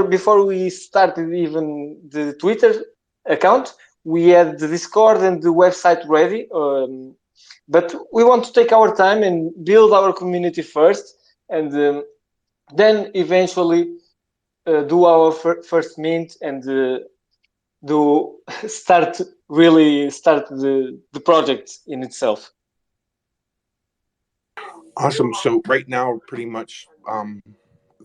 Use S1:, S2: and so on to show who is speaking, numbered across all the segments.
S1: before we started even the Twitter account, we had the Discord and the website ready. But we want to take our time and build our community first, and then eventually do our first mint and do start the project in itself.
S2: Awesome. So right now, pretty much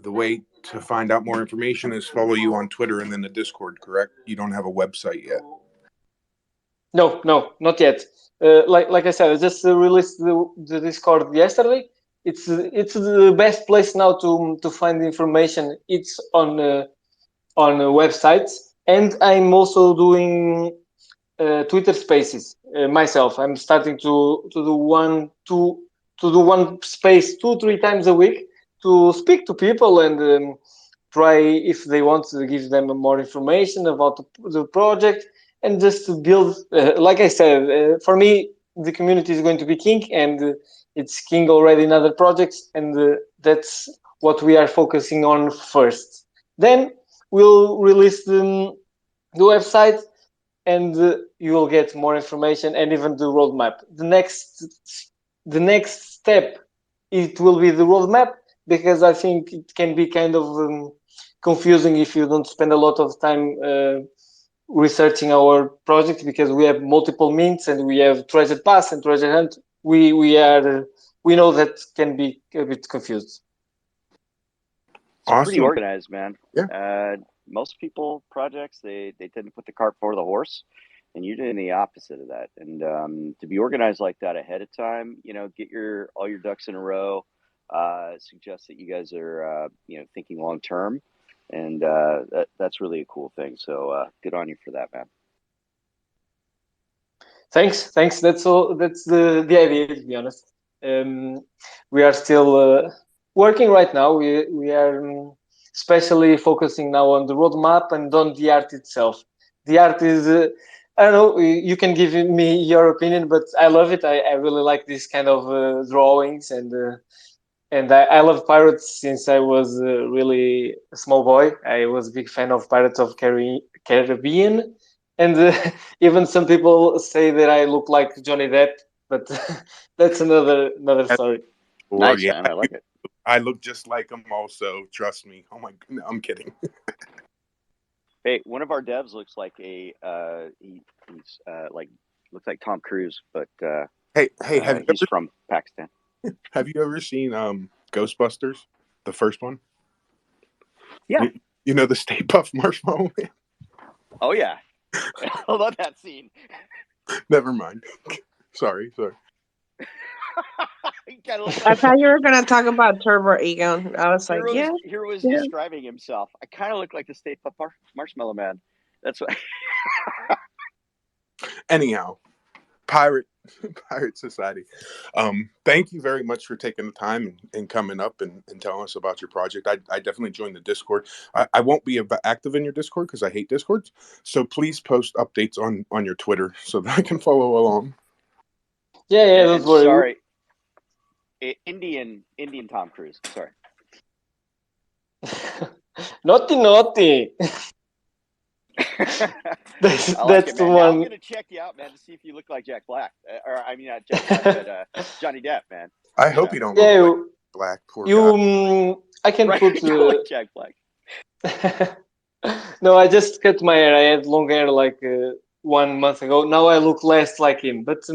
S2: the way to find out more information is follow you on Twitter and then the Discord, correct? You don't have a website yet.
S1: No, not yet. Like I said, I just released the Discord yesterday. It's the best place now to find information. It's on websites, and I'm also doing Twitter Spaces myself. I'm starting to do one space 2-3 times a week to speak to people and try if they want to give them more information about the project. And just to build, like I said, for me, the community is going to be king, and it's king already in other projects, and that's what we are focusing on first. Then we'll release the website, and you will get more information and even the roadmap. The next step, it will be the roadmap, because I think it can be kind of confusing if you don't spend a lot of time researching our project, because we have multiple mints and we have treasure pass and treasure hunt. We know that can be a bit confused.
S3: Awesome. Pretty organized, man.
S2: Yeah.
S3: Most people projects they tend to put the cart before the horse, and you're doing the opposite of that. And to be organized like that ahead of time, get all your ducks in a row. Suggests that you guys are thinking long term. And that's really a cool thing. So good on you for that, man.
S1: Thanks. That's all. That's the idea, to be honest. We are still working right now. We are especially focusing now on the roadmap and on the art itself. The art is, I don't know, you can give me your opinion, but I love it. I really like this kind of drawings, and I love pirates since I was really a small boy. I was a big fan of Pirates of Caribbean, and even some people say that I look like Johnny Depp, but that's another story.
S3: Nice, man. I like it.
S2: I look just like him also. Trust me. Oh my goodness, I'm kidding.
S3: Hey, one of our devs looks like he's looks like Tom Cruise, but
S2: hey,
S3: he's from Pakistan.
S2: Have you ever seen Ghostbusters, the first one?
S3: Yeah.
S2: You know the Stay Puft Marshmallow Man?
S3: Oh yeah. I love that scene.
S2: Never mind. Sorry.
S4: I thought you were going to talk about Turbo Egon. I was like, yeah.
S3: Hero was describing himself. I kind of look like the Stay Puft Marshmallow Man. That's what.
S2: Anyhow, Pirate Society. Thank you very much for taking the time and coming up and telling us about your project. I definitely joined the Discord. I won't be active in your Discord because I hate Discords. So please post updates on your Twitter so that I can follow along.
S1: Yeah, don't worry.
S3: Sorry. Indian Tom Cruise. Sorry.
S1: Naughty. That's the one.
S3: I'm gonna check you out, man, to see if you look like Jack Black, not Jack Black, but Johnny Depp, man.
S2: I hope you don't look like Black. Poor guy.
S1: I can put
S3: like Jack Black.
S1: No, I just cut my hair. I had long hair like 1 month ago. Now I look less like him, but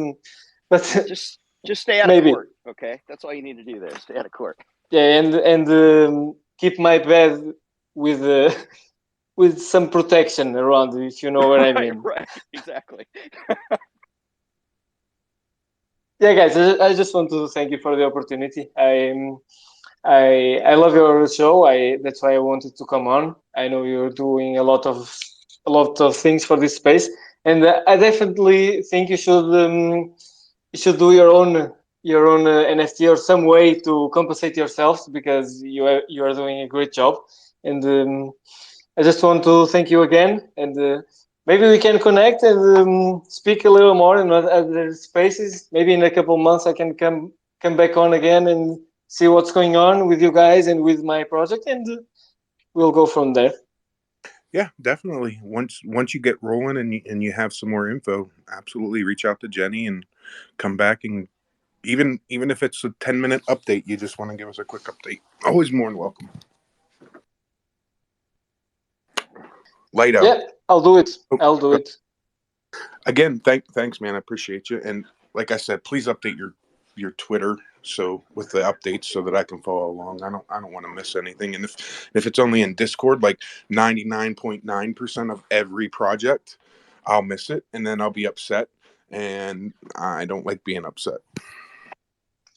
S3: just stay out of court, okay? That's all you need to do there. Stay out of court.
S1: Yeah, and keep my bed with some protection around, if you know what I mean.
S3: Right, exactly.
S1: Yeah, guys, I just want to thank you for the opportunity. I love your show. That's why I wanted to come on. I know you're doing a lot of things for this space, and I definitely think you should do your own NFT or some way to compensate yourselves, because you are doing a great job. And I just want to thank you again, and maybe we can connect and speak a little more in other spaces. Maybe in a couple of months I can come back on again and see what's going on with you guys and with my project, and we'll go from there.
S2: Yeah, definitely. Once you get rolling and you have some more info, absolutely reach out to Jenny and come back, and even if it's a 10-minute update, you just want to give us a quick update. Always more than welcome. Light out.
S1: Yeah, I'll do it.
S2: Oh,
S1: I'll do it.
S2: again, thanks, man. I appreciate you. And like I said, please update your Twitter with the updates so that I can follow along. I don't want to miss anything. And if it's only in Discord, like 99.9% of every project, I'll miss it and then I'll be upset. And I don't like being upset.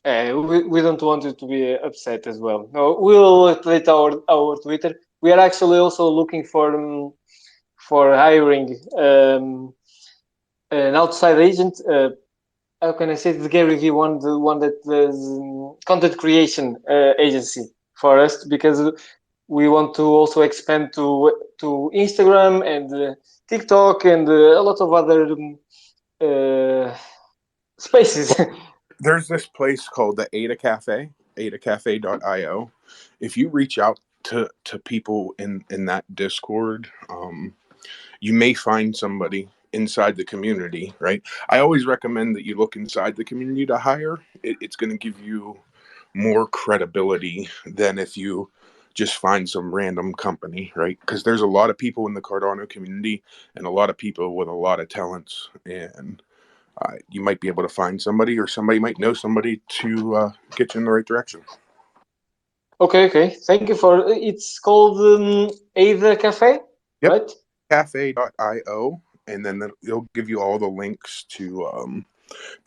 S1: We don't want you to be upset as well. No, we'll update our Twitter. We are actually also looking for hiring an outside agent. How can I say it? The Gary V one, the one that does content creation agency for us, because we want to also expand to Instagram and TikTok and a lot of other spaces.
S2: There's this place called the ADA Cafe, adacafe.io. If you reach out to people in that Discord, you may find somebody inside the community, right? I always recommend that you look inside the community to hire. It's going to give you more credibility than if you just find some random company, right? Because there's a lot of people in the Cardano community and a lot of people with a lot of talents, and you might be able to find somebody, or somebody might know somebody to get you in the right direction.
S1: Okay. Thank you for. It's called ADA Cafe,
S2: Yep.
S1: right?
S2: Cafe.io, and then it'll give you all the links to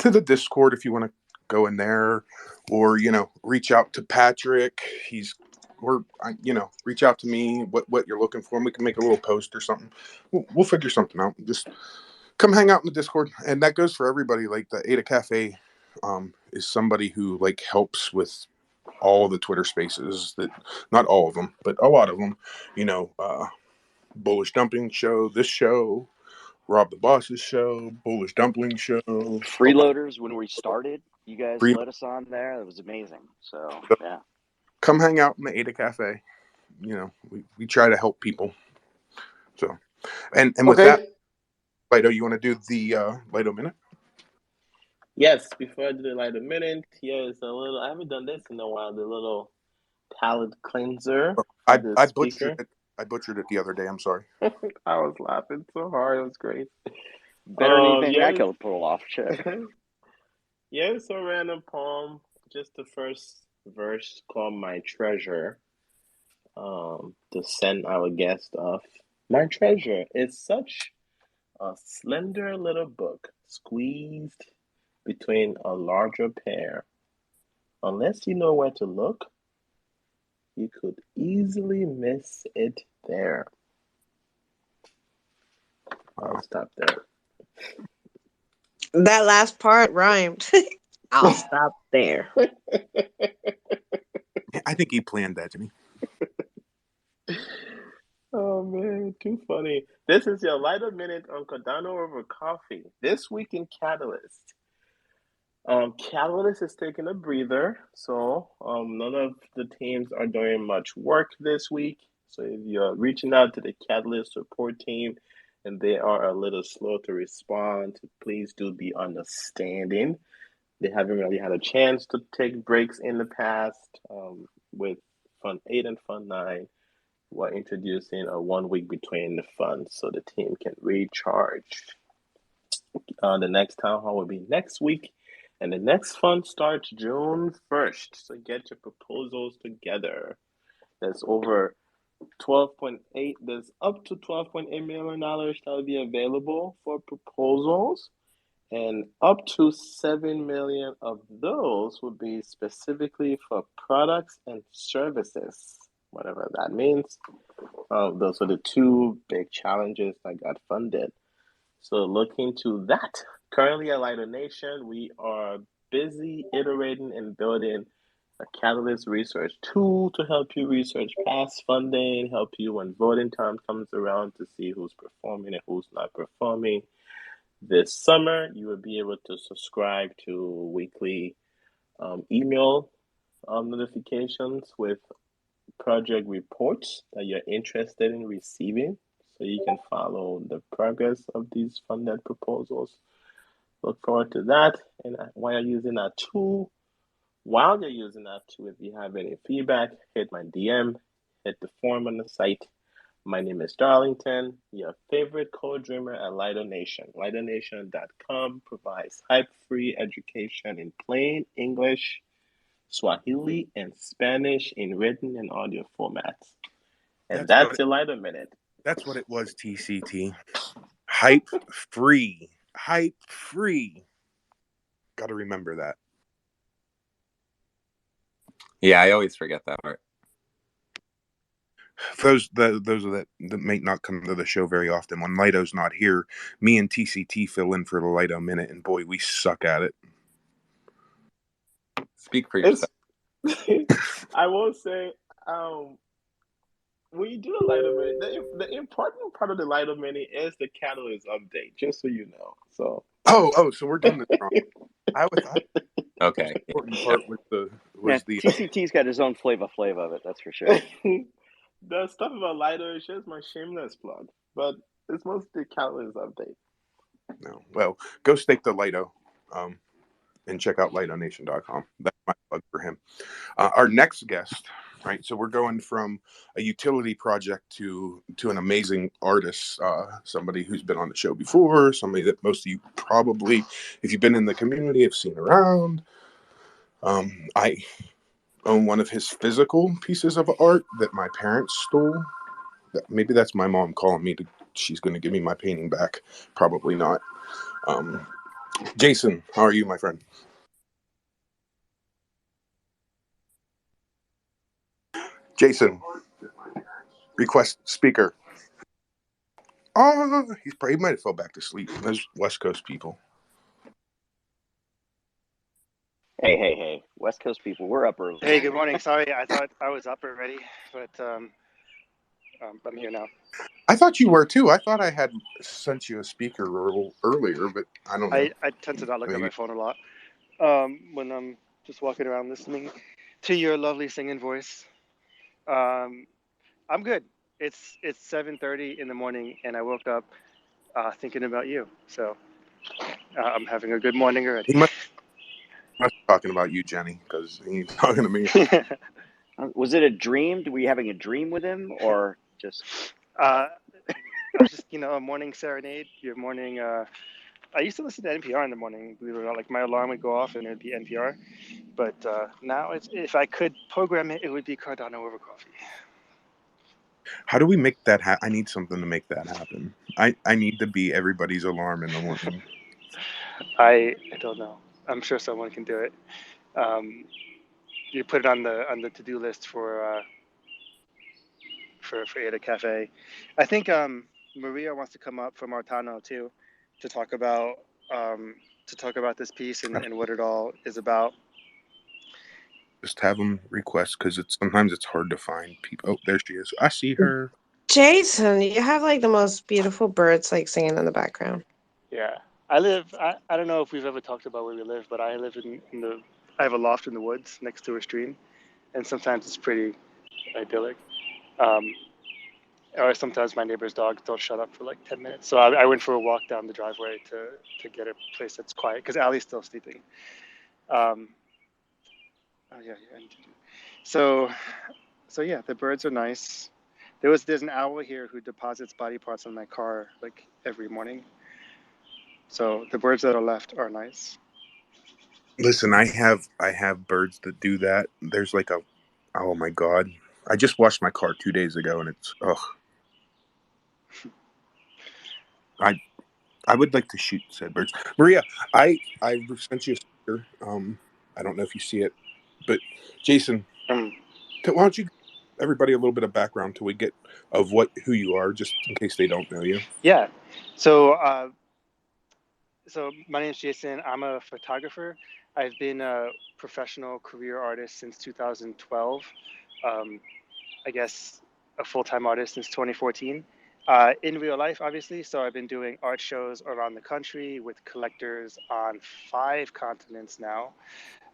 S2: the Discord if you want to go in there, or reach out to Patrick. Reach out to me what you're looking for, and we can make a little post or something. We'll figure something out. Just come hang out in the Discord, and that goes for everybody. Like the Ada Cafe is somebody who like helps with all the Twitter spaces, that not all of them, but a lot of them. Bullish Dumpling Show, this show, Rob the Boss's show, Bullish Dumpling Show.
S3: Freeloaders, when we started, you guys
S2: Free-
S3: let us on there. It was amazing. So, yeah.
S2: Come hang out in the Ada Cafe. We try to help people. So, and with that, Lido, you want to do the Lido Minute?
S5: Yes, before I do the Lido Minute, here's a little, I haven't done this in a while, the little palate cleanser.
S2: I butchered it the other day. I'm sorry.
S5: I was laughing so hard. It was great.
S3: Better than anything I could pull off.
S5: Here's a random poem. Just the first verse called My Treasure. To send our guest off. My treasure is such a slender little book, squeezed between a larger pair. Unless you know where to look, you could easily miss it there. I'll stop there.
S4: That last part rhymed. I'll stop there.
S2: I think he planned that, Jimmy.
S5: Oh man, too funny. This is your Lido Minute on Cardano Over Coffee. This week in Catalyst. Catalyst is taking a breather, so none of the teams are doing much work this week. So if you're reaching out to the Catalyst support team and they are a little slow to respond, please do be understanding. They haven't really had a chance to take breaks in the past. With Fund 8 and Fund 9, we're introducing a 1 week between the funds so the team can recharge. The next town hall will be next week, and the next fund starts June 1st. So get your proposals together. There's over 12.8, there's up to $12.8 million that will be available for proposals, and up to 7 million of those will be specifically for products and services, whatever that means. Those are the two big challenges that got funded. So look into that. Currently at Lido Nation, we are busy iterating and building a Catalyst research tool to help you research past funding, help you when voting time comes around to see who's performing and who's not performing. This summer, you will be able to subscribe to weekly email notifications with project reports that you're interested in receiving. so you can follow the progress of these funded proposals. Look forward to that. And while you're using that tool, if you have any feedback, hit my DM, hit the form on the site. My name is Darlington, your favorite code dreamer at Lido Nation. LidoNation.com provides hype-free education in plain English, Swahili, and Spanish in written and audio formats. And that's the Lido Minute.
S2: That's what it was, TCT. Hype free. Hype free. Got to remember that.
S6: Yeah, I always forget that part.
S2: For those that may not come to the show very often, when Lido's not here, me and TCT fill in for the Lido Minute, and boy, we suck at it.
S6: Speak for yourself.
S5: I will say, when you do the Lido Minute, the important part of the Lido Minute is the catalyst update, just so you know. So
S2: so we're doing this wrong. I
S6: Okay.
S2: The important part was the
S3: TCT's got his own flavor of it. That's for sure.
S5: The stuff about Lido is just my shameless plug, but it's mostly catalyst update.
S2: No, well, go stake the Lido, and check out LidoNation.com. That's my plug for him. Our next guest, right? So we're going from a utility project to an amazing artist, somebody who's been on the show before, somebody that most of you probably, if you've been in the community, have seen around. I own one of his physical pieces of art that my parents stole. Maybe that's my mom calling me she's going to give me my painting back. Probably not. Jason, how are you, my friend? Jason, request speaker. Oh, he might have fell back to sleep. Those West Coast people.
S3: Hey. West Coast people, we're up early.
S7: Hey, good morning. Sorry, I thought I was up already, but I'm here now.
S2: I thought you were too. I thought I had sent you a speaker earlier, but I don't know.
S7: I tend to not look at my phone a lot when I'm just walking around listening to your lovely singing voice. I'm good. It's 7:30 in the morning, and I woke up thinking about you. So I'm having a good morning already.
S2: He must be talking about you, Jenny, because he's talking to me.
S3: Was it a dream? Were you having a dream with him, or just?
S7: I was just, a morning serenade. Your morning. I used to listen to NPR in the morning. Believe it or not, like my alarm would go off and it would be NPR. But now, if I could program it, it would be Cardano Over Coffee.
S2: How do we make that happen? I need something to make that happen. I need to be everybody's alarm in the morning.
S7: I don't know. I'm sure someone can do it. You put it on the to-do list for ETH Cafe. I think Maria wants to come up from Artano too to talk about this piece and what it all is about.
S2: Just have them request, because sometimes it's hard to find people. Oh, there she is. I see her.
S4: Jason, you have like the most beautiful birds like singing in the background.
S7: Yeah, I don't know if we've ever talked about where we live, but I live I have a loft in the woods next to a stream, and sometimes it's pretty idyllic. Or sometimes my neighbor's dogs don't shut up for like 10 minutes. So I went for a walk down the driveway to get a place that's quiet because Allie's still sleeping. So yeah, the birds are nice. There's an owl here who deposits body parts on my car like every morning. So the birds that are left are nice.
S2: Listen, I have birds that do that. There's like oh my God. I just washed my car 2 days ago, and it's I would like to shoot said birds. Maria, I sent you a sticker. I don't know if you see it, but Jason, why don't you give everybody a little bit of background till we get of who you are, just in case they don't know you.
S7: Yeah. So my name is Jason. I'm a photographer. I've been a professional career artist since 2012. I guess a full-time artist since 2014. In real life, obviously. So I've been doing art shows around the country with collectors on 5 continents now.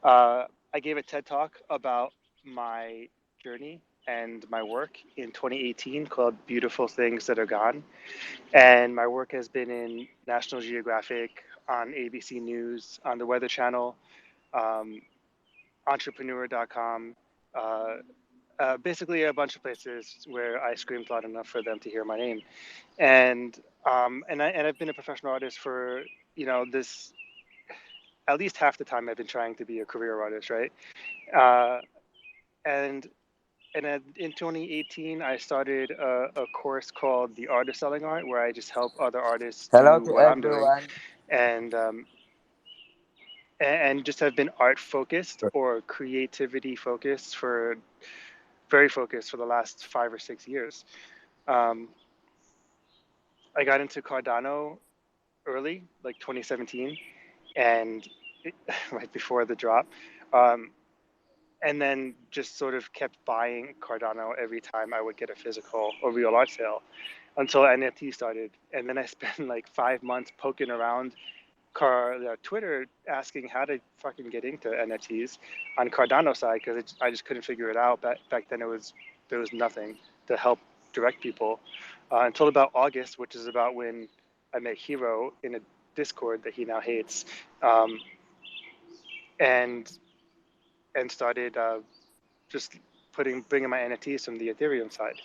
S7: I gave a TED Talk about my journey and my work in 2018 called Beautiful Things That Are Gone. And my work has been in National Geographic, on ABC News, on the Weather Channel, entrepreneur.com, basically a bunch of places where I screamed loud enough for them to hear my name. And I've been a professional artist for, this, at least half the time I've been trying to be a career artist, right? Uh, and in 2018, I started a course called The Art of Selling Art, where I just help other artists
S8: Hello
S7: do
S8: to
S7: what I'm doing,
S8: everyone.
S7: and just have been art focused or creativity focused very focused for the last 5 or 6 years. Um, I got into Cardano early, like 2017, and right before the drop. Um, and then just sort of kept buying Cardano every time I would get a physical or real art sale until NFT started. And then I spent like 5 months poking around Twitter asking how to fucking get into NFTs on Cardano side, because I just couldn't figure it out. Back then there was nothing to help direct people until about August, which is about when I met Hero in a Discord that he now hates, and started just bringing my NFTs from the Ethereum side.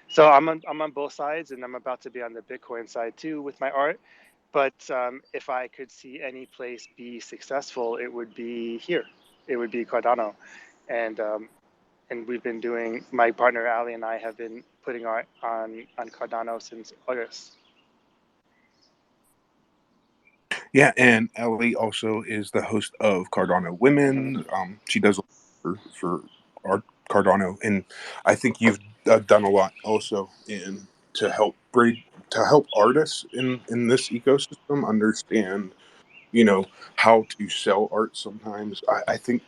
S7: So I'm on both sides, and I'm about to be on the Bitcoin side too with my art. But if I could see any place be successful, it would be here. It would be Cardano, and we've been doing. My partner Ali and I have been putting art on Cardano since August.
S2: Yeah, and Ellie also is the host of Cardano Women. She does a lot for our Cardano, and I think you've done a lot also to help artists in this ecosystem understand, how to sell art. Sometimes I think,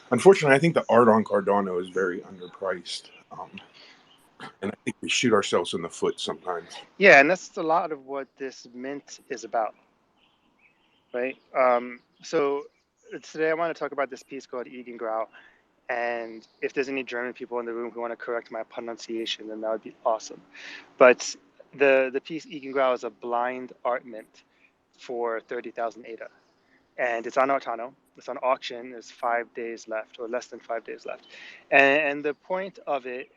S2: unfortunately, I think the art on Cardano is very underpriced, and I think we shoot ourselves in the foot sometimes.
S7: Yeah, and that's a lot of what this mint is about. Right. So today I want to talk about this piece called Eigengrau, and if there's any German people in the room who want to correct my pronunciation, then that would be awesome. But the piece Eigengrau is a blind art mint for 30,000 ADA, and it's on Artano. It's on auction. There's 5 days left, or less than 5 days left, and the point of it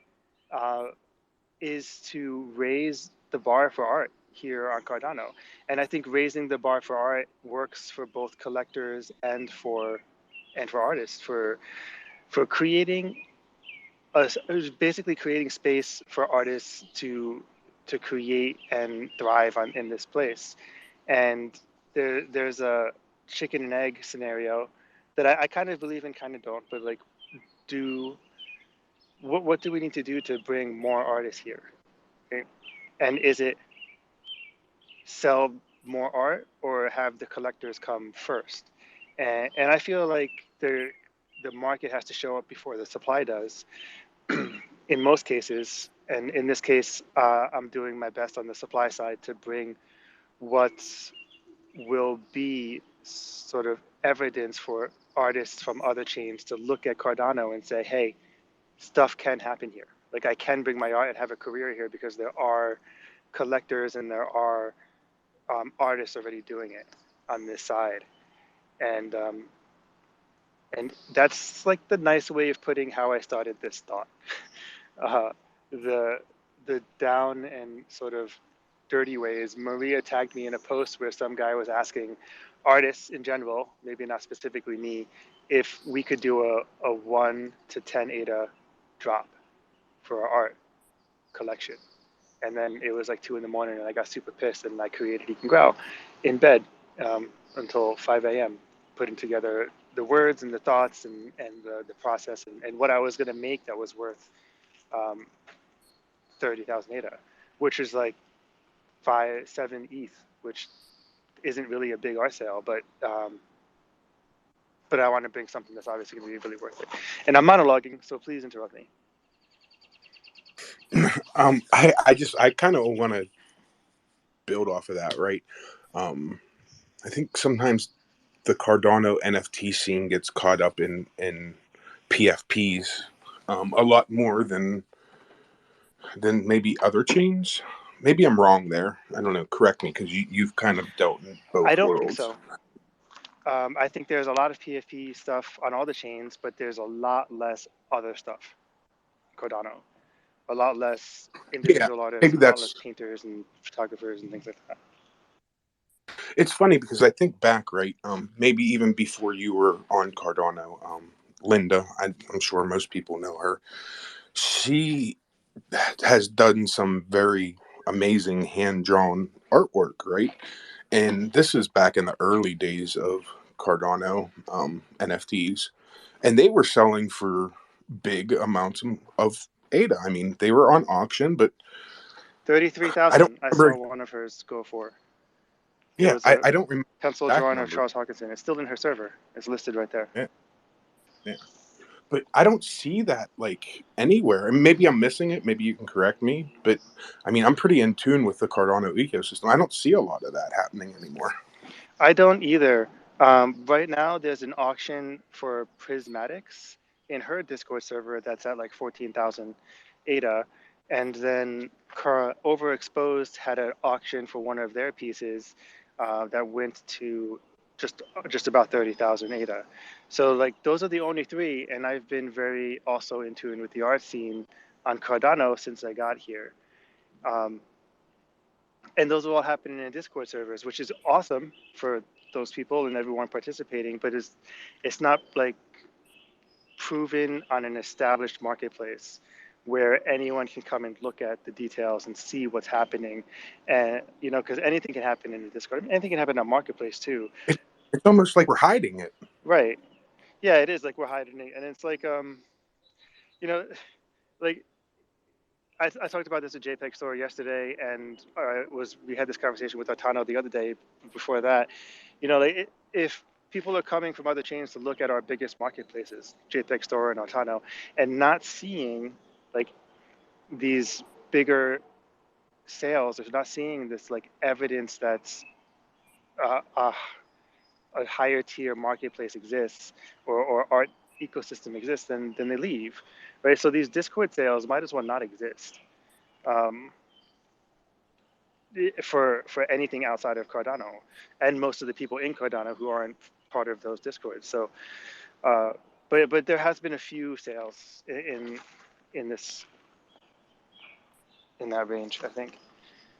S7: is to raise the bar for art here on Cardano. And I think raising the bar for art works for both collectors and for artists, for creating basically creating space for artists to create and thrive in this place. And there's a chicken and egg scenario that I kind of believe in, kind of don't, but like, what do we need to do to bring more artists here? Okay? And is it sell more art or have the collectors come first? And I feel like the market has to show up before the supply does in most cases. And in this case, I'm doing my best on the supply side to bring what will be sort of evidence for artists from other chains to look at Cardano and say, hey, stuff can happen here. Like, I can bring my art and have a career here because there are collectors and there are artists already doing it on this side. And that's like the nice way of putting how I started this thought. The down and sort of dirty ways. Maria tagged me in a post where some guy was asking artists in general, maybe not specifically me, if we could do a 1 to 10 ADA drop for our art collection. And then it was like 2 a.m. and I got super pissed and I created Eigengrau in bed until 5 a.m. putting together the words and the thoughts and the process and what I was going to make that was worth 30,000 ADA, which is like 7 ETH, which isn't really a big art sale, but I want to bring something that's obviously going to be really worth it. And I'm monologuing, so please interrupt me.
S2: I kind of want to build off of that, right? I think sometimes the Cardano NFT scene gets caught up in PFPs, a lot more than maybe other chains. Maybe I'm wrong there. I don't know. Correct me, because you've kind of dealt in both
S7: I don't think
S2: worlds.
S7: so. I think there's a lot of PFP stuff on all the chains, but there's a lot less other stuff. Cardano, a lot less
S2: Yeah,
S7: individual artists,
S2: maybe
S7: a lot less
S2: that's.
S7: painters and photographers and things like that.
S2: It's funny because I think back, right? Maybe even before you were on Cardano, Linda. I'm sure most people know her. She has done some very amazing hand-drawn artwork, right? And this is back in the early days of Cardano NFTs, and they were selling for big amounts of ADA. I mean, they were on auction, but I don't
S7: 33,000. I saw
S2: remember.
S7: one of hers go for. It
S2: Yeah,
S7: was a
S2: I don't remember
S7: pencil
S2: the exact
S7: drawing of
S2: number.
S7: Charles Hawkinson. It's still in her server. It's listed right there.
S2: Yeah, yeah. But I don't see that like anywhere. And maybe I'm missing it. Maybe you can correct me. But I mean, I'm pretty in tune with the Cardano ecosystem. I don't see a lot of that happening anymore.
S7: I don't either. Right now, there's an auction for prismatics in her Discord server that's at like 14,000 ADA. And then Overexposed had an auction for one of their pieces that went to just about 30,000 ADA. So like those are the only three. And I've been very also in tune with the art scene on Cardano since I got here. And those are all happening in Discord servers, which is awesome for those people and everyone participating, but it's not like proven on an established marketplace where anyone can come and look at the details and see what's happening. And you know, because anything can happen in the Discord, anything can happen on marketplace too.
S2: It's almost like we're hiding it.
S7: Right. Yeah, it is like we're hiding it. And it's like you know, like I talked about this at JPEG Store yesterday, and we had this conversation with Artano the other day before that. You know, like if people are coming from other chains to look at our biggest marketplaces, JPEG Store and Artano, and not seeing like these bigger sales, or not seeing this like evidence that's a higher tier marketplace exists or art ecosystem exists, then they leave, right? So these Discord sales might as well not exist. For anything outside of Cardano, and most of the people in Cardano who aren't part of those discords. So, but there has been a few sales in that range, I think,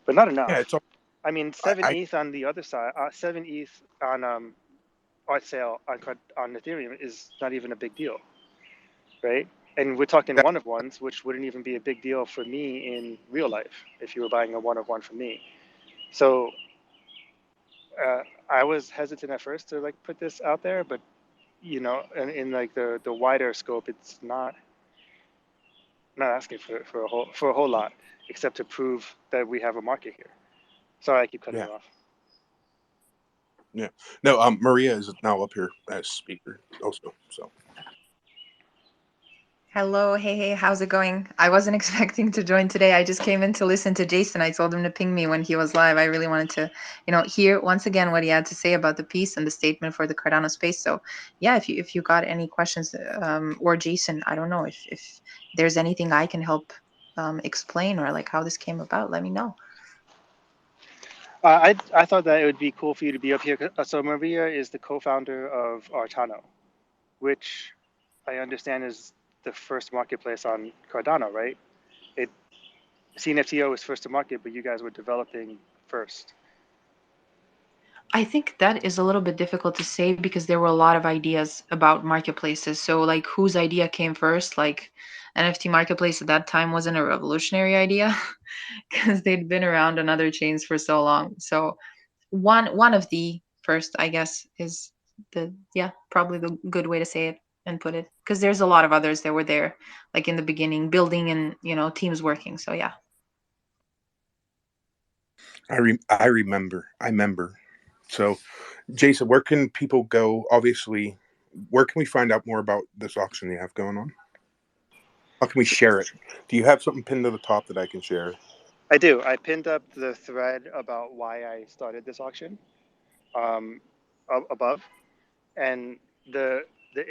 S7: but not enough.
S2: Yeah, it's all.
S7: I mean, 7
S2: I
S7: ETH on the other side, 7 ETH on art sale on Ethereum is not even a big deal, right? And we're talking
S2: that,
S7: one of ones, which wouldn't even be a big deal for me in real life if you were buying a one of one from me. So I was hesitant at first to like put this out there, but you know, in like the wider scope, it's not asking for a whole lot, except to prove that we have a market here. Sorry, I keep cutting
S2: yeah,
S7: you off.
S2: yeah. No, Maria is now up here as speaker also. So
S8: Hello, hey, how's it going? I wasn't expecting to join today. I just came in to listen to Jason. I told him to ping me when he was live. I really wanted to, hear once again what he had to say about the piece and the statement for the Cardano space. So, yeah, if you got any questions, or Jason, I don't know if there's anything I can help explain or like how this came about, let me know.
S7: I thought that it would be cool for you to be up here. So Maria is the co-founder of Artano, which I understand is the first marketplace on Cardano, right? CNFTO was first to market, but you guys were developing first.
S8: I think that is a little bit difficult to say because there were a lot of ideas about marketplaces. So like whose idea came first? Like NFT marketplace at that time wasn't a revolutionary idea because they'd been around on other chains for so long. So one of the first, I guess, is probably the good way to say it and put it, because there's a lot of others that were there like in the beginning building and teams working. So yeah.
S2: I remember. So, Jason, where can people go? Obviously, where can we find out more about this auction you have going on? How can we share it? Do you have something pinned to the top that I can share?
S7: I do. I pinned up the thread about why I started this auction above, and the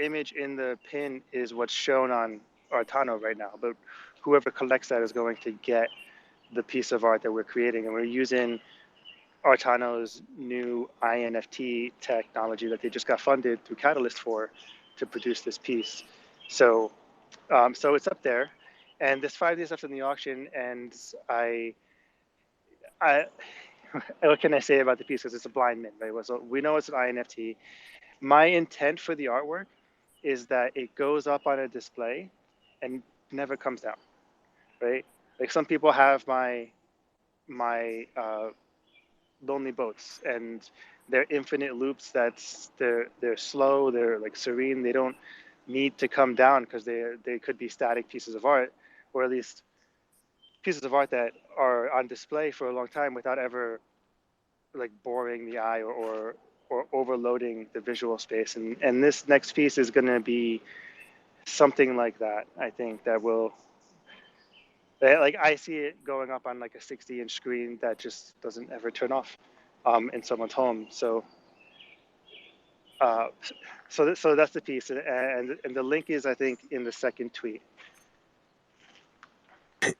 S7: image in the pin is what's shown on Artano right now, but whoever collects that is going to get the piece of art that we're creating. And we're using Artano's new INFT technology that they just got funded through Catalyst for to produce this piece. So, so it's up there, and there's 5 days left in the auction, and I what can I say about the piece? Because it's a blind mint, right? So we know it's an INFT. My intent for the artwork is that it goes up on a display and never comes down, right? Like some people have my lonely boats, and they're infinite loops. They're slow. They're like serene. They don't need to come down because they could be static pieces of art, or at least pieces of art that are on display for a long time without ever like boring the eye or overloading the visual space. And this next piece is going to be something like that. I think that will, like, I see it going up on like a 60-inch screen that just doesn't ever turn off in someone's home. So so that's the piece, and the link is, I think, in the second tweet.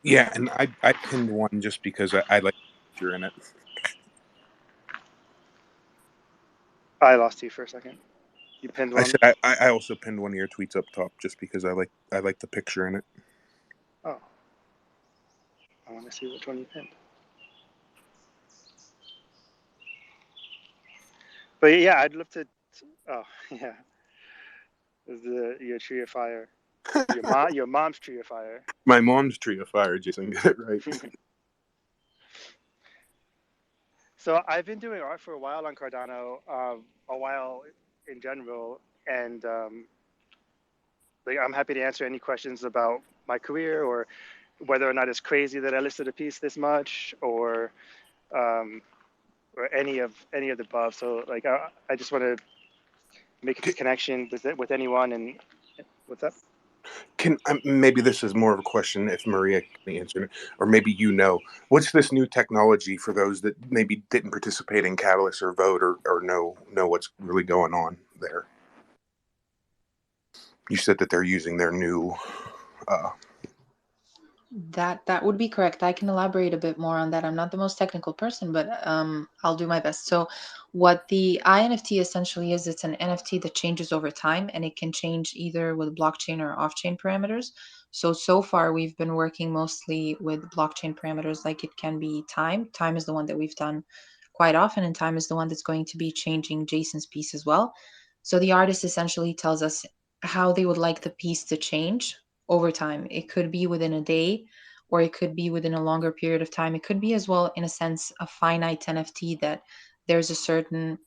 S2: Yeah, and I pinned one just because I like the picture in it.
S7: I lost you for a second. You pinned one.
S2: I said I also pinned one of your tweets up top just because I like the picture in it.
S7: Oh, I want to see which one you pinned. But yeah, I'd love to. Oh yeah, your tree of fire, your mom's tree of fire.
S2: My mom's tree of fire, Jason, get it right.
S7: So I've been doing art for a while on Cardano, a while in general, and like I'm happy to answer any questions about my career or whether or not it's crazy that I listed a piece this much, or any of the above. So like I just want to make a connection with anyone. And what's up?
S2: Can maybe this is more of a question if Maria can answer it, or maybe what's this new technology for those that maybe didn't participate in Catalyst or vote or know what's really going on there. You said that they're using their new.
S8: That would be correct. I can elaborate a bit more on that. I'm not the most technical person, but I'll do my best. So what the INFT essentially is, it's an NFT that changes over time, and it can change either with blockchain or off-chain parameters. So far we've been working mostly with blockchain parameters, like it can be time. Time is the one that we've done quite often, and time is the one that's going to be changing Jason's piece as well. So the artist essentially tells us how they would like the piece to change over time. It could be within a day, or it could be within a longer period of time. It could be as well, in a sense, a finite NFT that there's a certain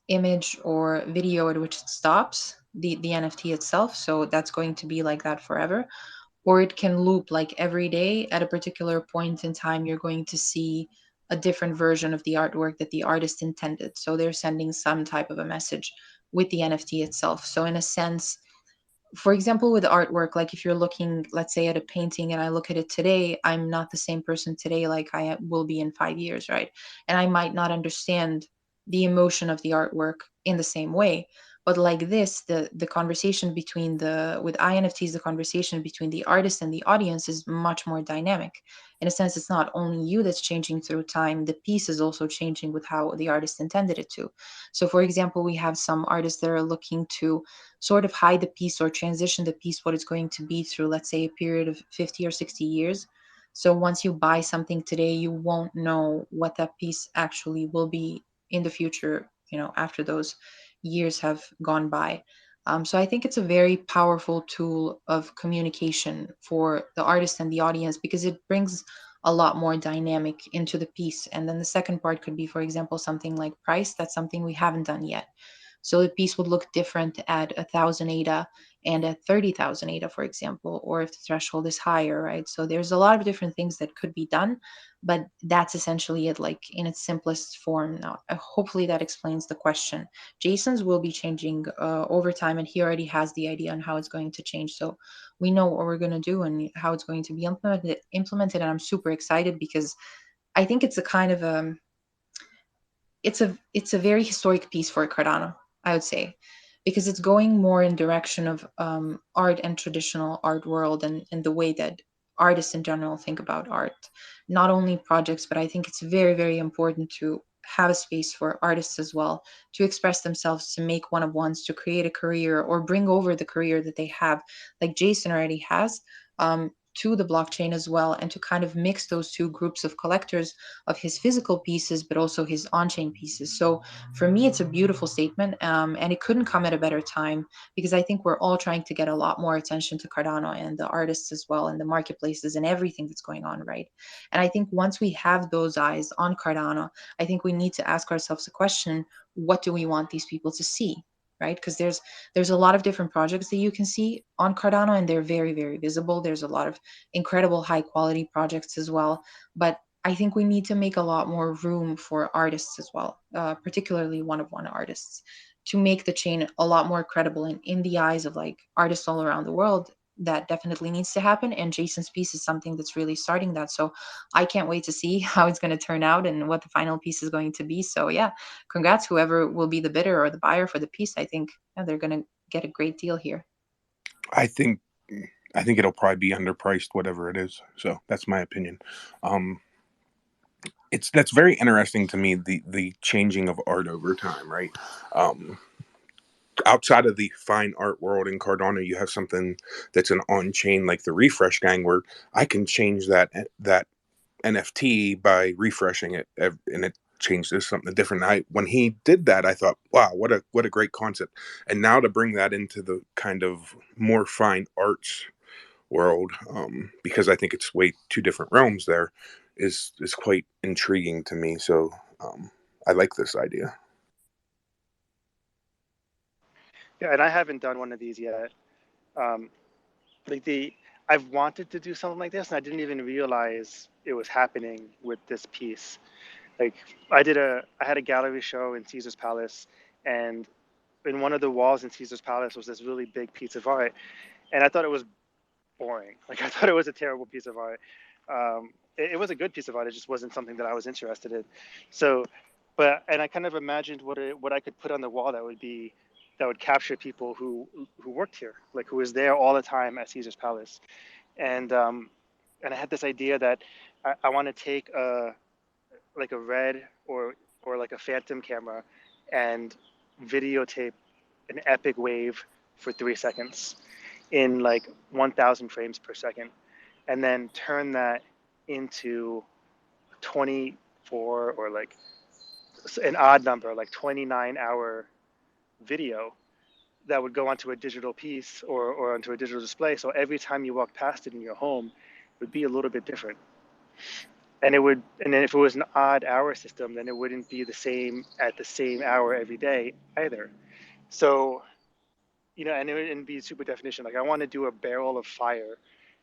S8: image or video at which it stops, the NFT itself. So that's going to be like that forever. Or it can loop, like every day at a particular point in time, you're going to see a different version of the artwork that the artist intended. So they're sending some type of a message with the NFT itself. So in a sense, for example, with artwork, like if you're looking, let's say, at a painting and I look at it today, I'm not the same person today like I will be in 5 years, right? And I might not understand the emotion of the artwork in the same way. But like this, the conversation between with INFTs, the conversation between the artist and the audience is much more dynamic. In a sense, it's not only you that's changing through time, the piece is also changing with how the artist intended it to. So for example, we have some artists that are looking to sort of hide the piece or transition the piece, what it's going to be through, let's say, a period of 50 or 60 years. So once you buy something today, you won't know what that piece actually will be in the future, after those years have gone by. So I think it's a very powerful tool of communication for the artist and the audience, because it brings a lot more dynamic into the piece. And then the second part could be, for example, something like price. That's something we haven't done yet. So the piece would look different at 1,000 ADA and at 30,000 ADA, for example, or if the threshold is higher, right? So there's a lot of different things that could be done, but that's essentially it, like in its simplest form. Now, hopefully that explains the question. Jason's will be changing over time, and he already has the idea on how it's going to change. So we know what we're going to do and how it's going to be implemented. And I'm super excited because I think it's a kind of it's a very historic piece for Cardano, I would say, because it's going more in direction of art and traditional art world, and the way that artists in general think about art, not only projects, but I think it's very, very important to have a space for artists as well to express themselves, to make one-of-ones, to create a career or bring over the career that they have, like Jason already has, to the blockchain as well, and to kind of mix those two groups of collectors of his physical pieces, but also his on-chain pieces. So for me, it's a beautiful statement, and it couldn't come at a better time, because I think we're all trying to get a lot more attention to Cardano and the artists as well, and the marketplaces and everything that's going on, right? And I think once we have those eyes on Cardano, I think we need to ask ourselves a question: what do we want these people to see? Right? Because there's a lot of different projects that you can see on Cardano, and they're very, very visible. There's a lot of incredible high quality projects as well, but I think we need to make a lot more room for artists as well, particularly one-of-one artists, to make the chain a lot more credible in the eyes of like artists all around the world. That definitely needs to happen, and Jason's piece is something that's really starting that. So I can't wait to see how it's going to turn out and what the final piece is going to be. So yeah, congrats whoever will be the bidder or the buyer for the piece. I think they're going to get a great deal here.
S2: I think it'll probably be underpriced, whatever it is. So that's my opinion. That's very interesting to me, the changing of art over time, right? Outside of the fine art world in Cardano, you have something that's an on-chain, like the Refresh Gang, where I can change that NFT by refreshing it, and it changes something different. When he did that, I thought, wow, what a great concept. And now to bring that into the kind of more fine arts world, because I think it's way two different realms there, is quite intriguing to me. So I like this idea.
S7: Yeah, and I haven't done one of these yet. I've wanted to do something like this, and I didn't even realize it was happening with this piece. Like I had a gallery show in Caesar's Palace, and in one of the walls in Caesar's Palace was this really big piece of art, and I thought it was boring. Like I thought it was a terrible piece of art. It was a good piece of art. It just wasn't something that I was interested in. So, and I kind of imagined what I could put on the wall that would capture people who worked here, like who was there all the time at Caesar's Palace, and I had this idea that I want to take like a red or like a phantom camera and videotape an epic wave for 3 seconds in like 1,000 frames per second, and then turn that into 24 or like an odd number, like 29-hour video that would go onto a digital piece or onto a digital display. So every time you walk past it in your home, it would be a little bit different. And then if it was an odd hour system, then it wouldn't be the same at the same hour every day either. So, and it wouldn't be super definition. Like I want to do a barrel of fire.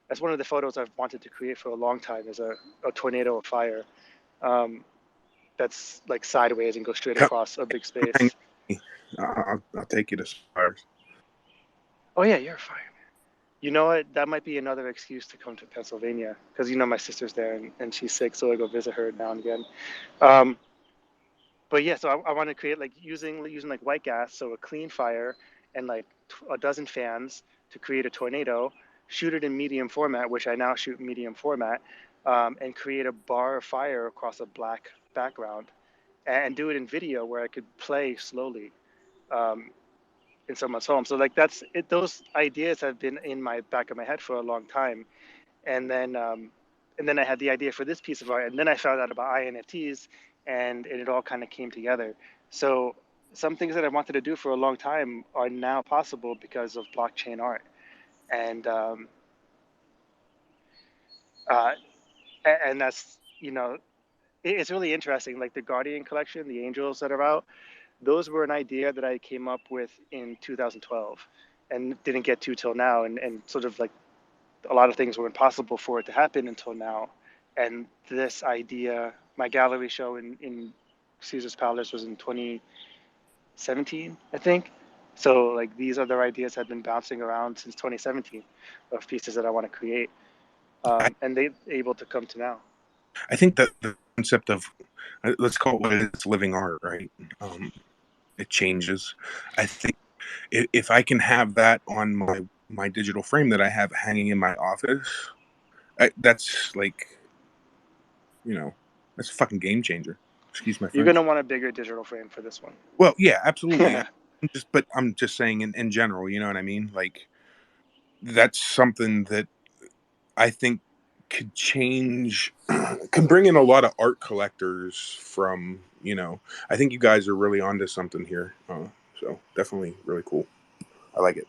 S7: That's one of the photos I've wanted to create for a long time, is a tornado of fire that's like sideways and goes straight across a big space.
S2: I'll take you to Spires.
S7: Oh yeah, you're a fireman. You know what? That might be another excuse to come to Pennsylvania, because my sister's there and she's sick, so I go visit her now and again. But yeah, so I want to create like using like white gas, so a clean fire, and like a dozen fans to create a tornado. Shoot it in medium format, which I now shoot in medium format, and create a bar of fire across a black background, and do it in video where I could play slowly in someone's home. So like that's it. Those ideas have been in my back of my head for a long time, and then I had the idea for this piece of art, and then I found out about INFTs, and it all kind of came together. So some things that I wanted to do for a long time are now possible because of blockchain art, and that's it's really interesting. Like the Guardian collection, the angels that are out, those were an idea that I came up with in 2012 and didn't get to till now. And sort of like a lot of things were impossible for it to happen until now. And this idea, my gallery show in Caesar's Palace was in 2017, I think. So like these other ideas have been bouncing around since 2017 of pieces that I want to create. And they're able to come to now.
S2: I think that the concept of, let's call it what it is, living art, right? It changes. I think if I can have that on my digital frame that I have hanging in my office, that's like, that's a fucking game changer. Excuse my French.
S7: You're gonna want a bigger digital frame for this one.
S2: Well, yeah, absolutely. I'm just saying in general, you know what I mean? Like, that's something that I think could change, can bring in a lot of art collectors from, I think you guys are really onto something here. So definitely really cool. I like it.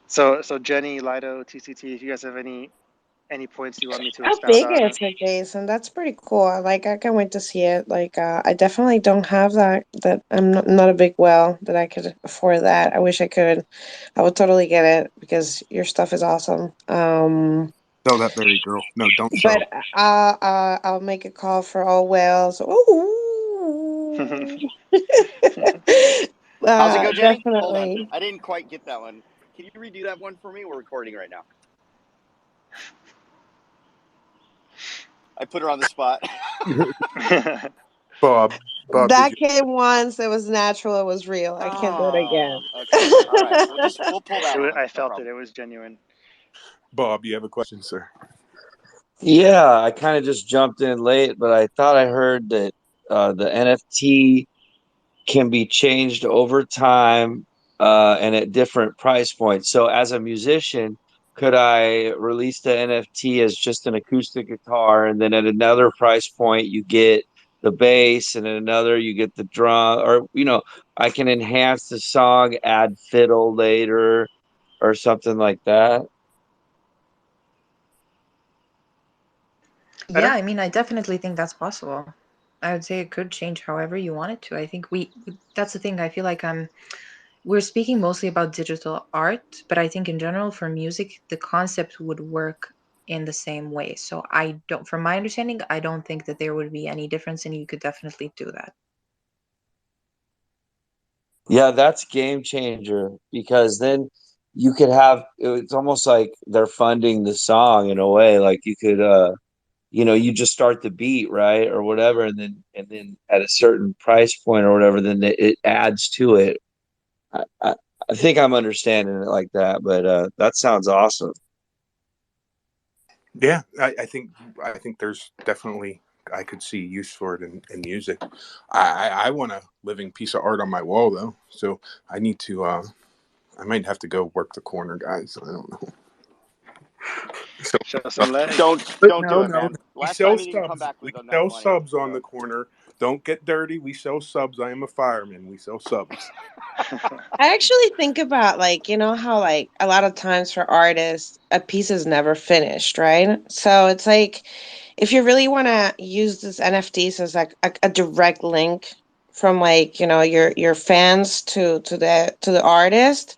S7: So Jenny, Lido, TCT, if you guys have any points you want me to
S4: How
S7: expound
S4: big
S7: on.
S4: is it, Jason? That's pretty cool. Like, I can't wait to see it. Like, I definitely don't have that. That I'm not a big whale that I could afford that. I wish I could. I would totally get it because your stuff is awesome.
S2: Sell that berry, girl. No, don't sell.
S4: But I'll make a call for all whales. Ooh.
S3: How's it go, Jenny? Hold on.
S4: Definitely.
S3: I didn't quite get that one. Can you redo that one for me? We're recording right now. I put her on the spot.
S2: Bob,
S4: That came once. It was natural. It was real. I can't do it again.
S3: Okay. All right. We'll pull that one.
S7: I felt it. It was genuine.
S2: Bob, you have a question, sir?
S9: Yeah, I kind of just jumped in late, but I thought I heard that the NFT can be changed over time and at different price points. So as a musician, could I release the NFT as just an acoustic guitar, and then at another price point you get the bass, and at another you get the drum, or I can enhance the song, add fiddle later or something like that?
S8: Yeah, I mean, I definitely think that's possible. I would say it could change however you want it to. I think that's the thing. I feel like we're speaking mostly about digital art, but I think in general for music, the concept would work in the same way. So from my understanding, I don't think that there would be any difference, and you could definitely do that.
S9: Yeah, that's game changer, because then you could it's almost like they're funding the song in a way. Like you could you just start the beat, right, or whatever, and then at a certain price point or whatever, then it adds to it. I think I'm understanding it like that, but that sounds awesome.
S2: Yeah, I think there's definitely, I could see use for it in music. I want a living piece of art on my wall though, so I need to. I might have to go work the corner, guys. I don't know. So,
S7: show some legs.
S3: Don't do it, man.
S2: We
S3: Last
S2: sell
S3: time you didn't come
S2: subs.
S3: back
S2: We
S3: with enough
S2: sell
S3: money.
S2: subs on the corner. Don't get dirty. We sell subs. I am a fireman. We sell subs.
S4: I actually think about, like, how, like, a lot of times for artists, a piece is never finished, right? So it's like, if you really want to use this NFTs as like a direct link from, like, your fans to the artist,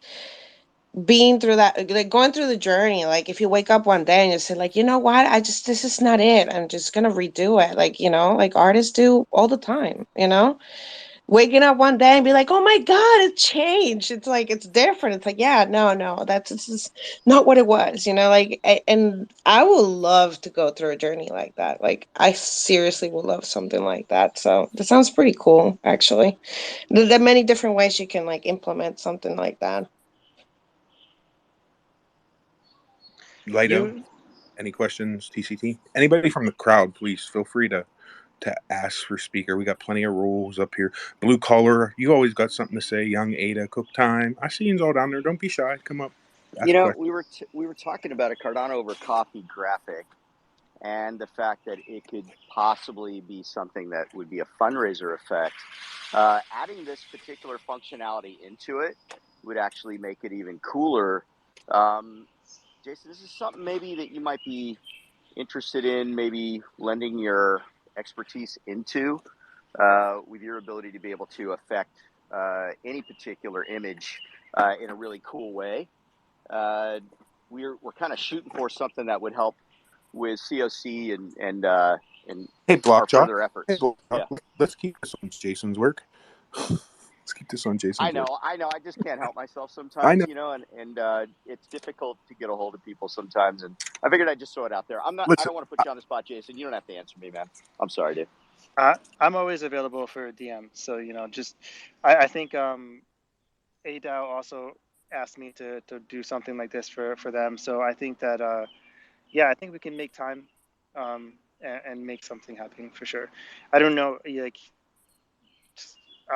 S4: being through that, like going through the journey, like if you wake up one day and you say, like, you know what, this is not it, I'm just gonna redo it, like, like artists do all the time, waking up one day and be like, oh my God, it changed. It's like, it's different. It's like, yeah, no, this is not what it was, like, and I would love to go through a journey like that. Like, I seriously would love something like that. So that sounds pretty cool, actually. There are many different ways you can, like, implement something like that.
S2: Lido, any questions? TCT? Anybody from the crowd, please feel free to ask for speaker. We got plenty of rules up here. Blue collar, you always got something to say. Young Ada, cookthyme. I see you all down there. Don't be shy. Come up.
S3: We were talking about a Cardano Over Coffee graphic, and the fact that it could possibly be something that would be a fundraiser effect. Adding this particular functionality into it would actually make it even cooler. Jason, this is something maybe that you might be interested in, maybe lending your expertise into, with your ability to be able to affect any particular image in a really cool way. We're kind of shooting for something that would help with COC and
S2: hey, Block
S3: our further efforts.
S2: Hey, Block,
S3: yeah.
S2: Let's keep this on Jason's work. Let's keep this on Jason's work.
S3: I know. I just can't help myself sometimes, and it's difficult to get a hold of people sometimes. And I figured I'd just throw it out there. I don't want to put you on the spot, Jason. You don't have to answer me, man. I'm sorry, dude.
S7: I'm always available for DM. So just I think ADA also asked me to do something like this for them. So I think that I think we can make time and make something happen for sure. I don't know, like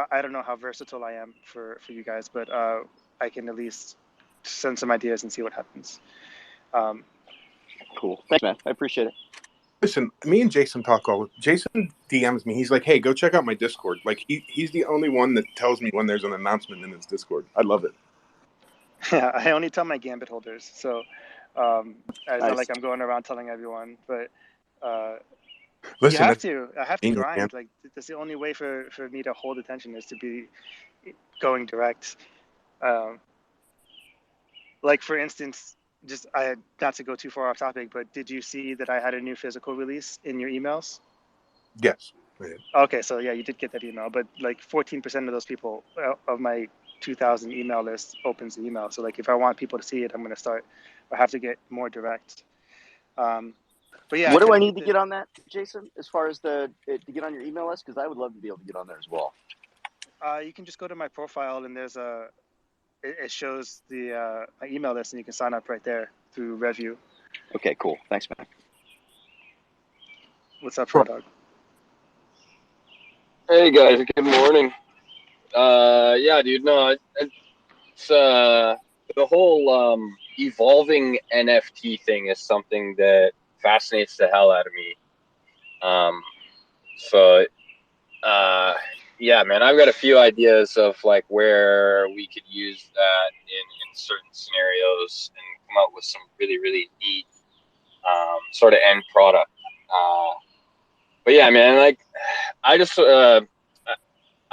S7: I don't know how versatile I am for you guys, but I can at least send some ideas and see what happens.
S3: Cool. Thanks, man. I appreciate it.
S2: Listen, me and Jason talk Jason DMs me. He's like, "Hey, go check out my Discord." Like he's the only one that tells me when there's an announcement in his Discord. I love it.
S7: Yeah, I only tell my Gambit holders, so it's not
S3: Nice.
S7: like I'm going around telling everyone. But
S2: Listen,
S7: you have to. I have to
S2: genius, man.
S7: grind. Like that's the only way for me to hold attention is to be going direct. Like for instance, just not to go too far off topic, but did you see that I had a new physical release in your emails?
S2: Yes. I did.
S7: Okay, so yeah, you did get that email, but like 14% of those people of my 2,000 email list opens the email. So like if I want people to see it, I'm going to start. I have to get more direct. But yeah,
S3: What do I need to get on that, Jason? As far as to get on your email list, because I would love to be able to get on there as well.
S7: You can just go to my profile and there's it shows the my email list and you can sign up right there through Review.
S3: Okay, cool. Thanks, man.
S7: What's up, Short Dog?
S10: Hey guys, good morning. Yeah, dude, no, it's the whole evolving NFT thing is something that fascinates the hell out of me. So yeah, man, I've got a few ideas of like where we could use that in certain scenarios and come out with some really, really neat sort of end product. But yeah, man, like I just want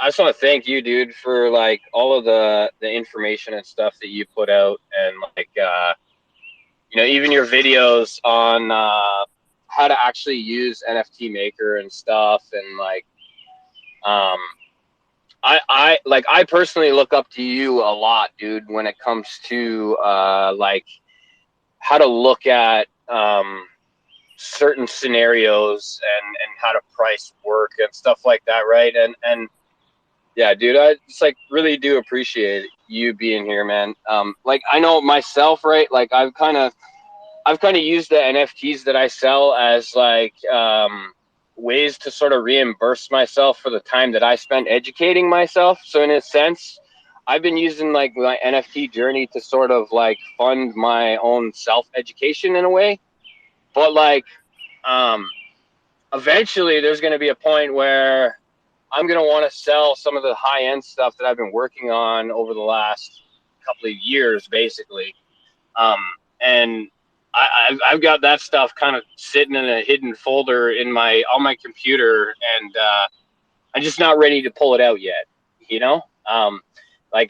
S10: to thank you, dude, for like all of the information and stuff that you put out, and like even your videos on how to actually use NFT Maker and stuff, and like I personally look up to you a lot, dude, when it comes to like how to look at certain scenarios and how to price work and stuff like that, right? And yeah, dude, I just like really do appreciate you being here, man. Like I know myself, right? Like I've kind of used the NFTs that I sell as like ways to sort of reimburse myself for the time that I spent educating myself. So in a sense, I've been using like my NFT journey to sort of like fund my own self-education in a way. But like eventually there's going to be a point where I'm going to want to sell some of the high-end stuff that I've been working on over the last couple of years, basically. And I've got that stuff kind of sitting in a hidden folder on my computer, and I'm just not ready to pull it out yet. Like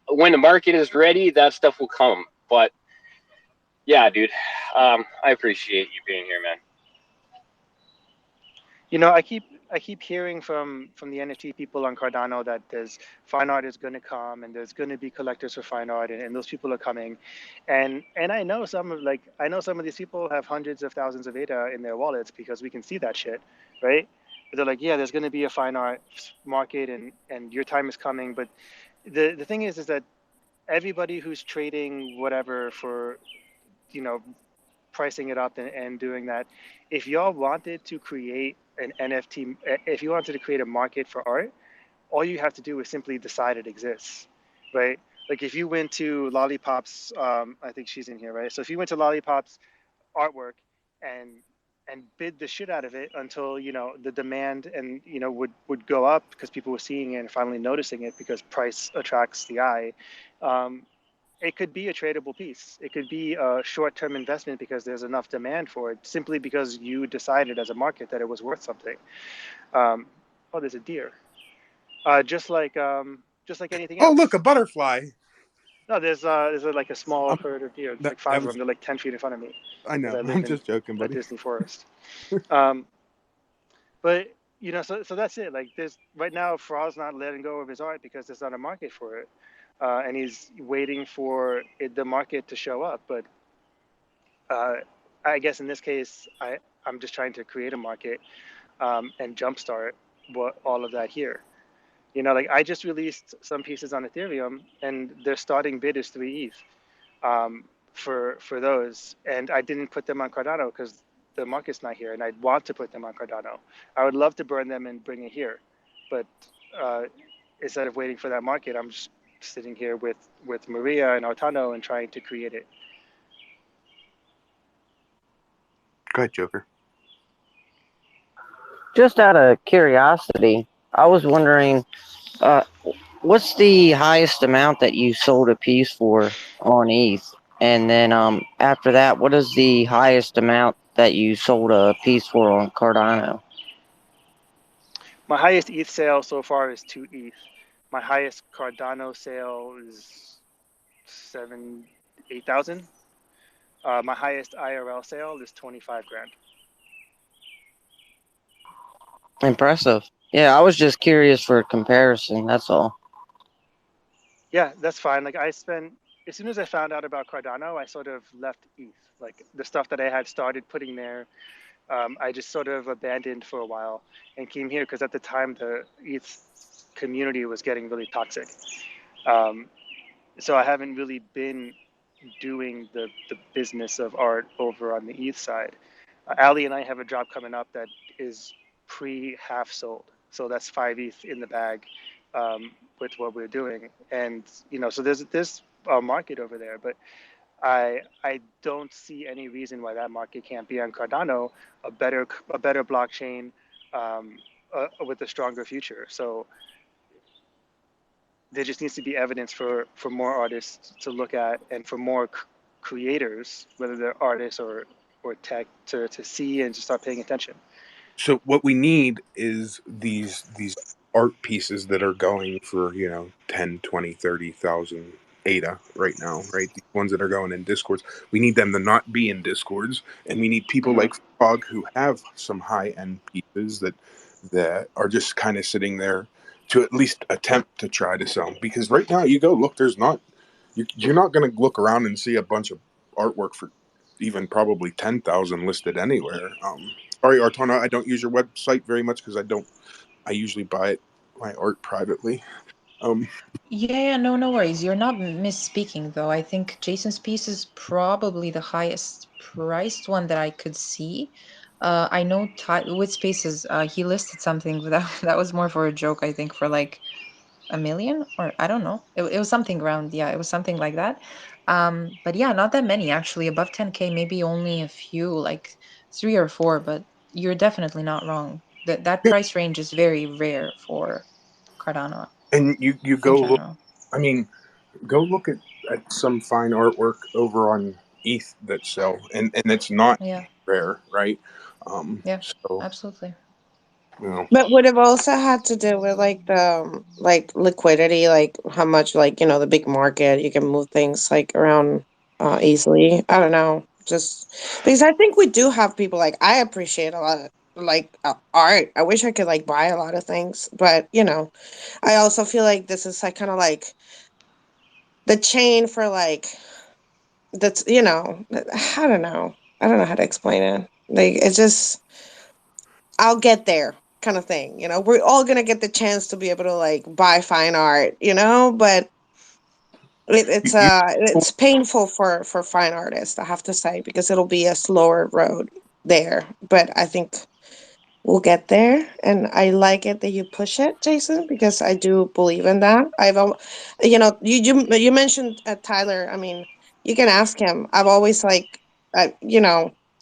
S10: when the market is ready, that stuff will come. But yeah, dude, I appreciate you being here, man.
S7: I keep hearing from the NFT people on Cardano that there's fine art is going to come and there's going to be collectors for fine art, and those people are coming, and I know some of these people have hundreds of thousands of ADA in their wallets because we can see that shit, right? But they're like, yeah, there's going to be a fine art market and your time is coming. But the thing is that everybody who's trading whatever for pricing it up and doing that, if y'all wanted to create an NFT, if you wanted to create a market for art, all you have to do is simply decide it exists, right? Like if you went to Lollipop's, I think she's in here, right? So if you went to Lollipop's artwork and bid the shit out of it until the demand and would go up because people were seeing it and finally noticing it because price attracts the eye. It could be a tradable piece. It could be a short-term investment because there's enough demand for it, simply because you decided as a market that it was worth something. Oh, there's a deer. Just like anything else.
S2: Oh, look, a butterfly.
S7: No, there's like a small herd of deer. It's like 5 of them. They're like 10 feet in front of me.
S2: I know. I'm just joking, buddy.
S7: Disney forest. But so that's it. Like right now, Frau's not letting go of his art because there's not a market for it. And he's waiting for the market to show up. But I guess in this case, I'm just trying to create a market. and jumpstart all of that here. You know, like I just released some pieces on Ethereum, and their starting bid is 3 ETH for those, and I didn't put them on Cardano because the market's not here, and I'd want to put them on Cardano. I would love to burn them and bring it here, but instead of waiting for that market, I'm just sitting here with Maria and Artano and trying to create it.
S2: Go ahead, Joker.
S11: Just out of curiosity, I was wondering, what's the highest amount that you sold a piece for on ETH? And then after that, what is the highest amount that you sold a piece for on Cardano?
S7: My highest ETH sale so far is 2 ETH. My highest Cardano sale is 8,000. My highest IRL sale is 25 grand.
S11: Impressive. Yeah, I was just curious for a comparison. That's all.
S7: Yeah, that's fine. Like as soon as I found out about Cardano, I sort of left ETH. Like the stuff that I had started putting there, I just sort of abandoned for a while and came here because at the time the ETH community was getting really toxic. So I haven't really been doing the business of art over on the ETH side. Ali and I have a drop coming up that is half sold. So that's 5 ETH in the bag with what we're doing. And, you know, so there's a market over there, but I don't see any reason why that market can't be on Cardano, a better blockchain with a stronger future. So there just needs to be evidence for more artists to look at and for more creators, whether they're artists or tech, to see and to start paying attention.
S2: So what we need is these art pieces that are going for, 10, 20, 30,000 ADA right now, right? The ones that are going in Discords. We need them to not be in Discords, and we need people like Frog who have some high-end pieces that are just kind of sitting there to at least attempt to try to sell. Because right now, you go look, you're not going to look around and see a bunch of artwork for even probably 10,000 listed anywhere. Sorry, Artona, I don't use your website very much because I usually buy my art privately.
S8: Yeah, no worries. You're not misspeaking, though. I think Jason's piece is probably the highest priced one that I could see. I know with Spaces, he listed something, but that was more for a joke, I think, for like $1 million, or I don't know. It was something around, it was something like that. But yeah, not that many actually. Above 10K, maybe only a few, like 3 or 4, but you're definitely not wrong. That price range is very rare for Cardano.
S2: And you go look, go look at some fine artwork over on ETH that sell, and it's not rare, right? So,
S8: absolutely.
S4: But would have also had to do with like the liquidity, like how much, like, the big market, you can move things like around easily. I don't know, just because I think we do have people, like, I appreciate a lot of like art. I wish I could like buy a lot of things, but I also feel like this is like kind of like the chain for like that's I don't know how to explain it. Like it's just I'll get there kind of thing. We're all gonna get the chance to be able to like buy fine art, but it's painful for fine artists, I have to say, because it'll be a slower road there. But I think we'll get there, and I like it that you push it, Jason, because I do believe in that. You mentioned Tyler. I mean, you can ask him. I've always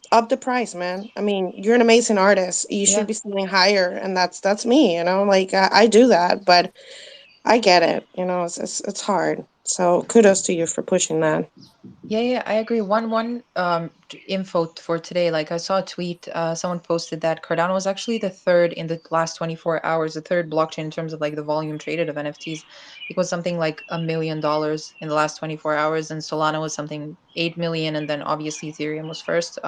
S4: up the price, man. I mean, you're an amazing artist. You should be selling higher, and that's me. Like I do that, but I get it. It's hard. So kudos to you for pushing that.
S8: Yeah, I agree. One info for today. Like I saw a tweet, someone posted that Cardano was actually the third in the last 24 hours, the third blockchain in terms of like the volume traded of NFTs. It was something like $1 million in the last 24 hours, and Solana was something 8 million, and then obviously Ethereum was first.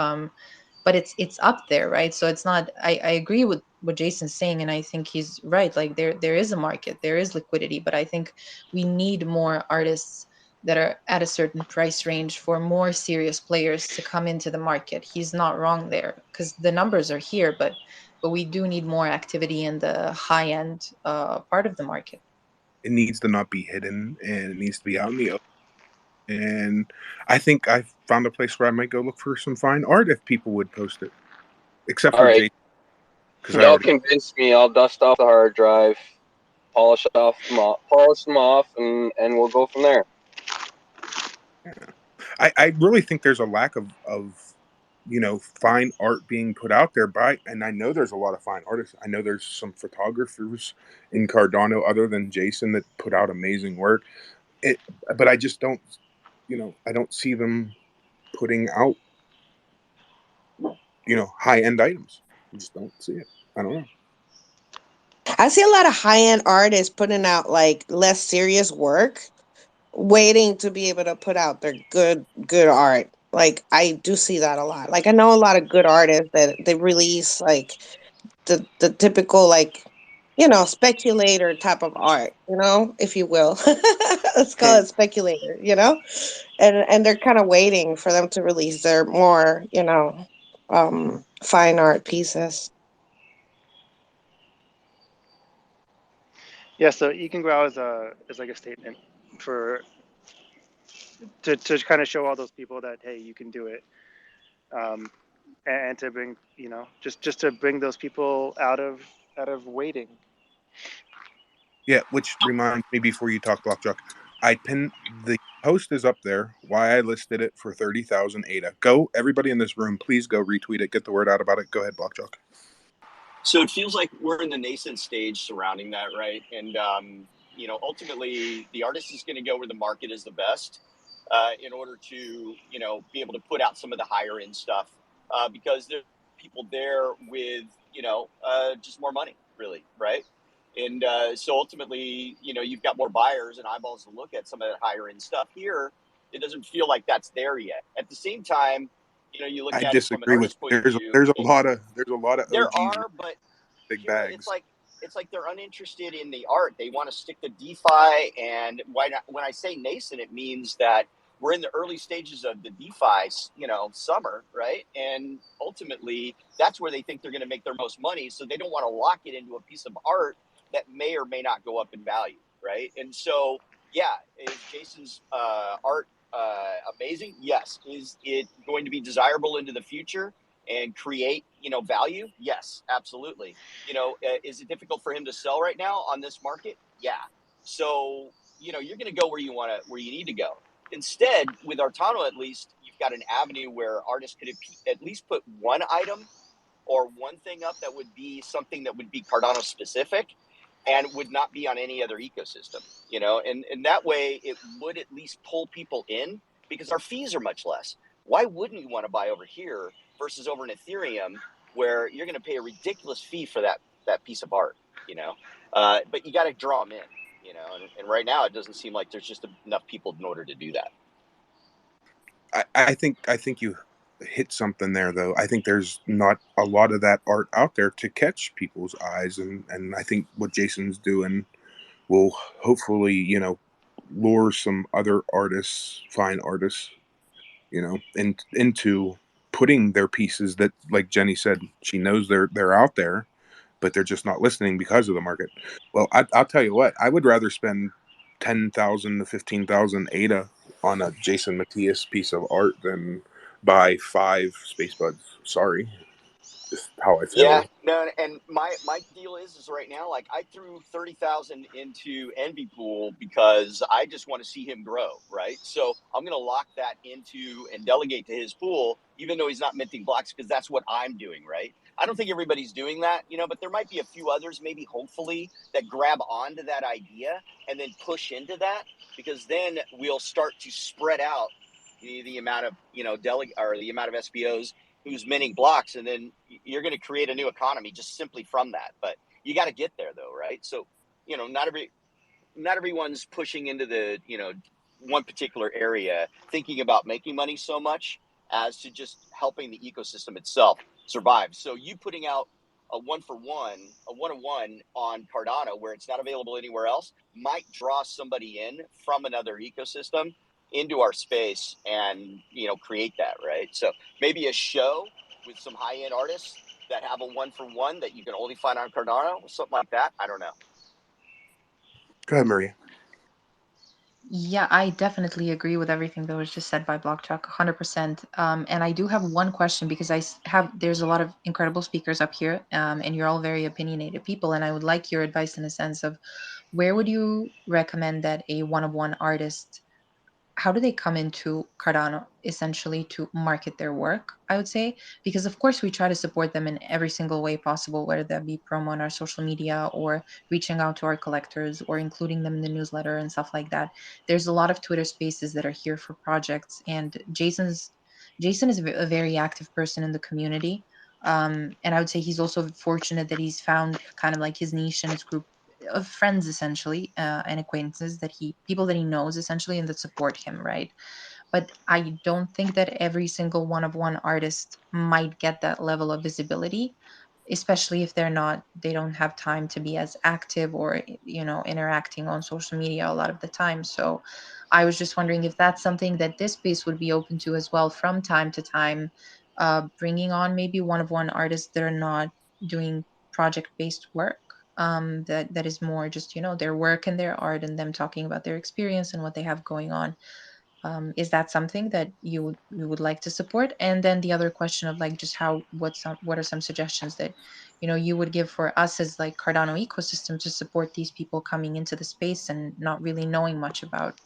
S8: But it's up there, right? So it's not. I agree with what Jason's saying, and I think he's right. Like there is a market, there is liquidity, but I think we need more artists that are at a certain price range for more serious players to come into the market. He's not wrong there, because the numbers are here, but but we do need more activity in the high end part of the market.
S2: It needs to not be hidden, and it needs to be out in the open. And I think I found a place where I might go look for some fine art if people would post it, except
S10: All
S2: for
S10: right.
S2: Jake, because I
S10: Y'all
S2: already.
S10: convinced me. I'll dust off the hard drive, polish them off, and we'll go from there.
S2: I really think there's a lack of fine art being put out there and I know there's a lot of fine artists. I know there's some photographers in Cardano other than Jason that put out amazing work. But I just don't, I don't see them putting out, high end items. I just don't see it. I don't know.
S4: I see a lot of high-end artists putting out like less serious work, waiting to be able to put out their good art. Like I do see that a lot. Like I know a lot of good artists that they release like the typical like speculator type of art, if you will. Let's call it speculator, and they're kind of waiting for them to release their more fine art pieces.
S7: Yeah, so you can grow as like a statement for to kind of show all those people that hey, you can do it, and to bring just to bring those people out of waiting.
S2: Yeah, which reminds me, before you talk, Blockjock, I pinned the post is up there. Why I listed it for 30,000 ADA. Go, everybody in this room, please go retweet it. Get the word out about it. Go ahead, Blockjock.
S12: So it feels like we're in the nascent stage surrounding that, right? And ultimately, the artist is going to go where the market is the best in order to be able to put out some of the higher end stuff because there are people there with just more money, really, right? And so ultimately, you've got more buyers and eyeballs to look at some of that higher end stuff. Here, it doesn't feel like that's there yet. At the same time, you look
S2: I
S12: at it from an
S2: disagree with
S12: artist point of view.
S2: there's a lot of
S12: There
S2: OGs
S12: are, but
S2: big
S12: here
S2: bags.
S12: it's like they're uninterested in the art. They want to stick to DeFi, and when I say nascent, it means that we're in the early stages of the DeFi, summer, right? And ultimately, that's where they think they're going to make their most money. So they don't want to lock it into a piece of art that may or may not go up in value, right? And so, yeah, is Jason's art amazing? Yes. Is it going to be desirable into the future and create, value? Yes, absolutely. Is it difficult for him to sell right now on this market? Yeah. So, you're going to go where you need to go. Instead, with Artano, at least, you've got an avenue where artists could at least put one item or one thing up that would be something that would be Cardano specific and would not be on any other ecosystem, and that way it would at least pull people in because our fees are much less. Why wouldn't you want to buy over here versus over in Ethereum where you're going to pay a ridiculous fee for that piece of art, but you got to draw them in, and right now it doesn't seem like there's just enough people in order to do that.
S2: I think you hit something there, though. I think there's not a lot of that art out there to catch people's eyes, and I think what Jason's doing will hopefully, lure some other artists, fine artists, into putting their pieces that, like Jenny said, she knows they're out there, but they're just not listening because of the market. Well, I'll tell you what, I would rather spend 10,000 to 15,000 ADA on a Jason Matias piece of art than buy 5 space buds. Sorry, just how I
S12: Yeah,
S2: feel.
S12: no, and my deal is right now, like I threw 30,000 into Envy Pool because I just want to see him grow, right? So I'm gonna lock that into and delegate to his pool, even though he's not minting blocks, because that's what I'm doing, right? I don't think everybody's doing that, but there might be a few others, maybe hopefully, that grab onto that idea and then push into that, because then we'll start to spread out the amount of the amount of SPOs who's minting blocks, and then you're going to create a new economy just simply from that. But you got to get there, though, right? So, not everyone's pushing into the one particular area thinking about making money so much as to just helping the ecosystem itself survive. So you putting out a one-on-one on Cardano where it's not available anywhere else might draw somebody in from another ecosystem into our space and create that, right? So maybe a show with some high-end artists that have a 1-for-1 that you can only find on Cardano, something like that. I don't know.
S2: Go ahead, Maria.
S8: Yeah, I definitely agree with everything that was just said by BlockChuck, 100%. And I do have one question because there's a lot of incredible speakers up here, and you're all very opinionated people, and I would like your advice in a sense of where would you recommend that a one-of-one artist, how do they come into Cardano essentially to market their work, I would say? Because of course we try to support them in every single way possible, whether that be promo on our social media or reaching out to our collectors or including them in the newsletter and stuff like that. There's a lot of Twitter spaces that are here for projects, and Jason is a very active person in the community. And I would say he's also fortunate that he's found kind of like his niche and his group of friends essentially, and acquaintances that people that he knows essentially and that support him, right? But I don't think that every single one-of-one artist might get that level of visibility, especially if they don't have time to be as active or, interacting on social media a lot of the time. So I was just wondering if that's something that this space would be open to as well from time to time, bringing on maybe one-of-one artists that are not doing project-based work, that is more just, their work and their art and them talking about their experience and what they have going on. Is that something that you would like to support? And then the other question of like just what are some suggestions that you would give for us as like Cardano ecosystem to support these people coming into the space and not really knowing much about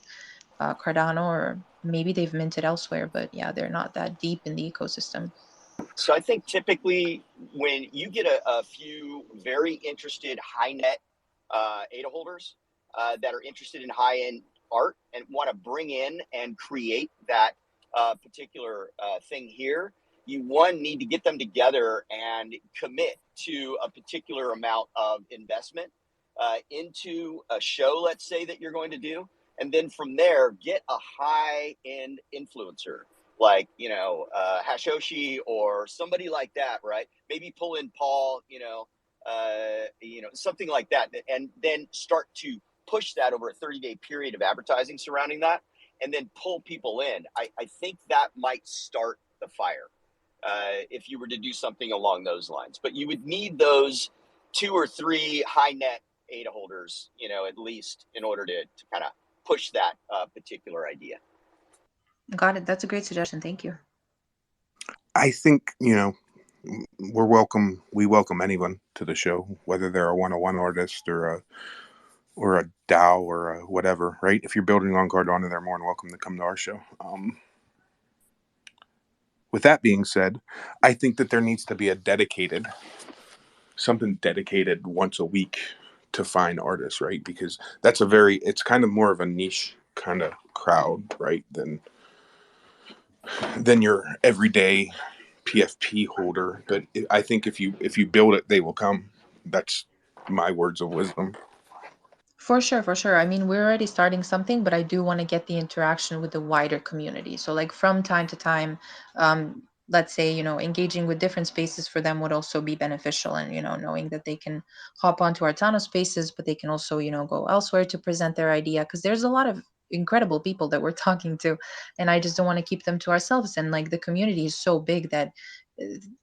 S8: Cardano, or maybe they've minted elsewhere, but yeah, they're not that deep in the ecosystem.
S12: So I think typically when you get a few very interested high net ADA holders that are interested in high end art and want to bring in and create that particular thing here, you need to get them together and commit to a particular amount of investment into a show, let's say, that you're going to do. And then from there, get a high end influencer like, Hashoshi or somebody like that, right? Maybe pull in Paul, something like that. And then start to push that over a 30-day period of advertising surrounding that, and then pull people in. I think that might start the fire if you were to do something along those lines. But you would need those 2 or 3 high net ADA holders, at least, in order to kind of push that particular idea.
S8: Got it. That's a great suggestion. Thank you.
S2: I think, we welcome anyone to the show, whether they're a one-on-one artist or a DAO or a whatever, right? If you're building on Cardano, they're more than welcome to come to our show. With that being said, I think that there needs to be something dedicated once a week to find artists, right? Because it's kind of more of a niche kind of crowd, right? Than your everyday PFP holder. But I think if you build it, they will come. That's my words of wisdom.
S8: For sure, for sure. I mean, we're already starting something, but I do want to get the interaction with the wider community. So, like from time to time, let's say, engaging with different spaces for them would also be beneficial, and knowing that they can hop onto our Tano spaces, but they can also, go elsewhere to present their idea, because there's a lot of incredible people that we're talking to, and I just don't want to keep them to ourselves. And like the community is so big that,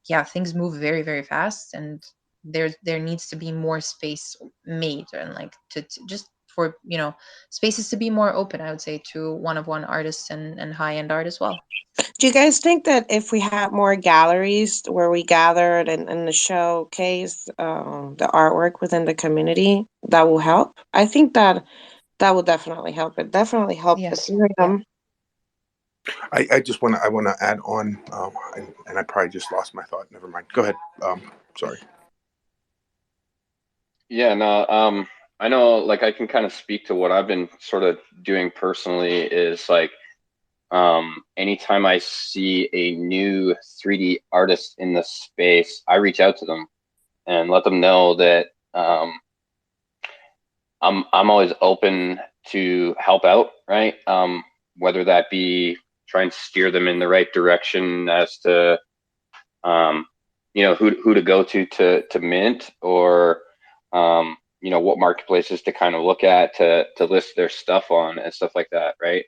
S8: yeah, things move very, very fast, and there needs to be more space made, and like to just for spaces to be more open, I would say, to one-of-one artists and high-end art as well.
S4: Do you guys think that if we had more galleries where we gathered and the showcase the artwork within the community, that will help? I think that will definitely help. It definitely help
S8: Yes.
S4: Ethereum.
S2: I just want to add on, and I probably just lost my thought. Never mind. Go ahead. Sorry.
S10: Yeah, no, I know, like, I can kind of speak to what I've been sort of doing personally is like, anytime I see a new 3D artist in the space, I reach out to them and let them know that I'm always open to help out, right? Whether that be trying to steer them in the right direction as to who to go to mint, or what marketplaces to kind of look at to list their stuff on and stuff like that, right?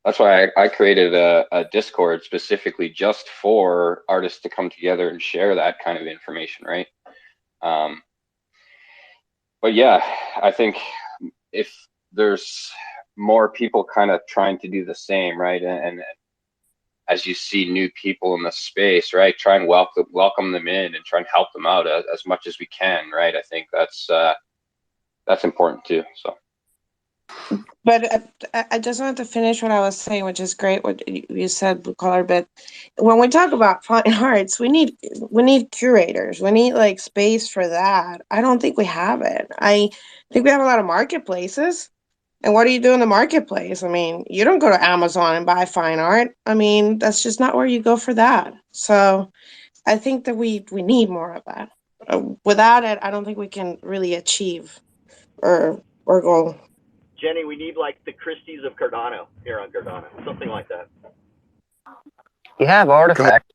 S10: That's why I created a Discord specifically just for artists to come together and share that kind of information, right? But yeah, I think if there's more people kind of trying to do the same, right? And as you see new people in the space, right, try and welcome them in and try and help them out as much as we can, right? I think that's important too. So.
S4: But I just wanted to finish what I was saying, which is great what you said, Blue Collar. But when we talk about fine arts, we need curators. We need like space for that. I don't think we have it. I think we have a lot of marketplaces. And what do you do in the marketplace? I mean, you don't go to Amazon and buy fine art. I mean, that's just not where you go for that. So I think that we need more of that. Without it, I don't think we can really achieve our goal.
S12: Jenny, we need like the Christies of Cardano here on Cardano, something like that.
S11: You have Artifact.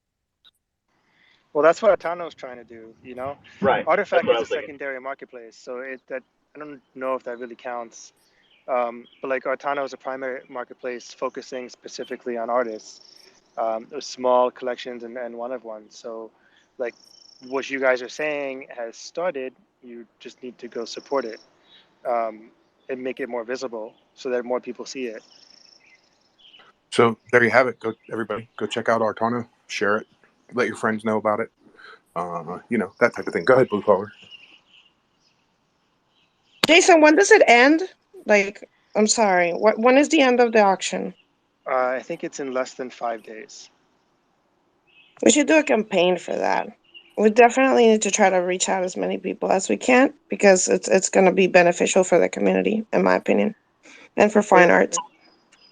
S7: Well, that's what Atano's trying to do, you know?
S12: Right.
S7: Artifact is a secondary marketplace, so I don't know if that really counts. But like Artano is a primary marketplace focusing specifically on artists, small collections and one of one. So like what you guys are saying has started, you just need to go support it and make it more visible so that more people see it.
S2: So there you have it. Go, everybody, go check out Artano, share it, let your friends know about it. You know, that type of thing. Go ahead, Blue Collar.
S4: Jason, when does it end? Like, I'm sorry. When is the end of the auction?
S7: I think it's in less than 5 days.
S4: We should do a campaign for that. We definitely need to try to reach out as many people as we can because it's going to be beneficial for the community, in my opinion, and for fine arts.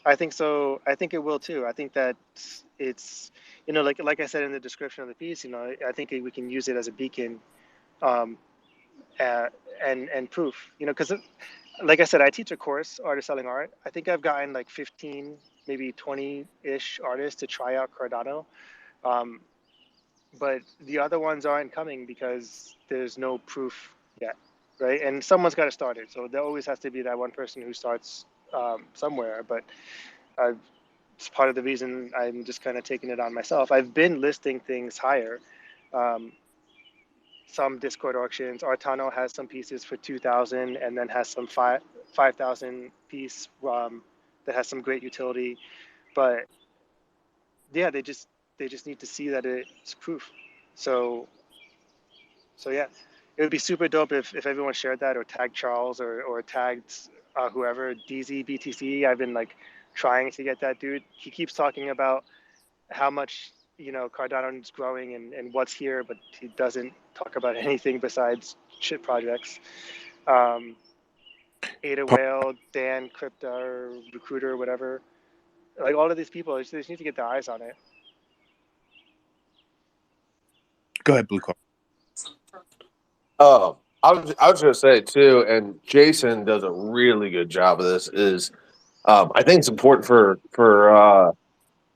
S7: I think so. I think it will too. I think that it's, you know, like I said in the description of the piece, you know, I think we can use it as a beacon, and proof, you know, because like I said, I teach a course, Artist Selling Art. I think I've gotten like 15, maybe 20-ish artists to try out Cardano. But the other ones aren't coming because there's no proof yet, right? And someone's got to start it. So there always has to be that one person who starts somewhere. But it's part of the reason I'm just kind of taking it on myself. I've been listing things higher. Some Discord auctions. Artano has some pieces for 2,000 and then has some 5,000 piece that has some great utility. But yeah, they just need to see that it's proof. So yeah, it would be super dope if everyone shared that or tagged Charles or tagged whoever, DZ BTC. I've been like trying to get that dude. He keeps talking about how much, you know, Cardano is growing and what's here, but he doesn't talk about anything besides shit projects. Ada Whale, Dan, Crypto, Recruiter, whatever. Like all of these people, they just need to get their eyes on it.
S2: Go ahead, Blue Collar.
S13: I was going to say too, and Jason does a really good job of this. Is I think it's important for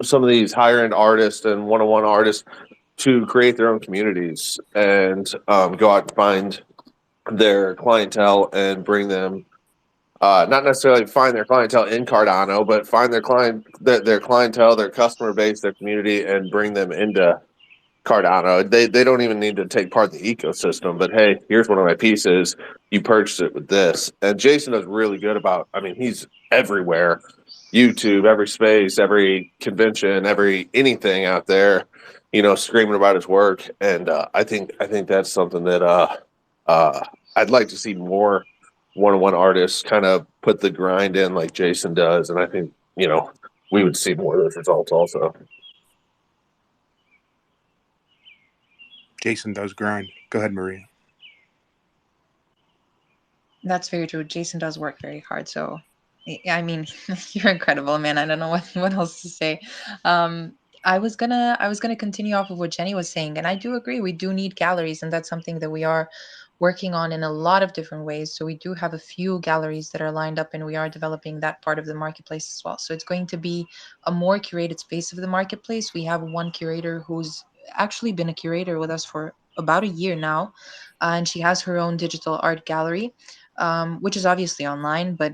S13: some of these higher end artists and one-on-one artists to create their own communities and go out and find their clientele and bring them. Not necessarily find their clientele in Cardano, but find their clientele, their customer base, their community, and bring them into Cardano. They don't even need to take part in the ecosystem, but hey, here's one of my pieces. You purchased it with this. And Jason is really good about, I mean, he's everywhere. YouTube, every space, every convention, anything out there, you know, screaming about his work. And I think that's something that I'd like to see more one-on-one artists kind of put the grind in like Jason does. And I think, you know, we would see more of those results also.
S2: Jason does grind. Go ahead, Maria.
S8: That's very true. Jason does work very hard. So, I mean, you're incredible, man. I don't know what else to say. I was gonna continue off of what Jenny was saying, and I do agree. We do need galleries, and that's something that we are working on in a lot of different ways. So we do have a few galleries that are lined up, and we are developing that part of the marketplace as well. So it's going to be a more curated space of the marketplace. We have one curator who's actually been a curator with us for about a year now, and she has her own digital art gallery, which is obviously online, but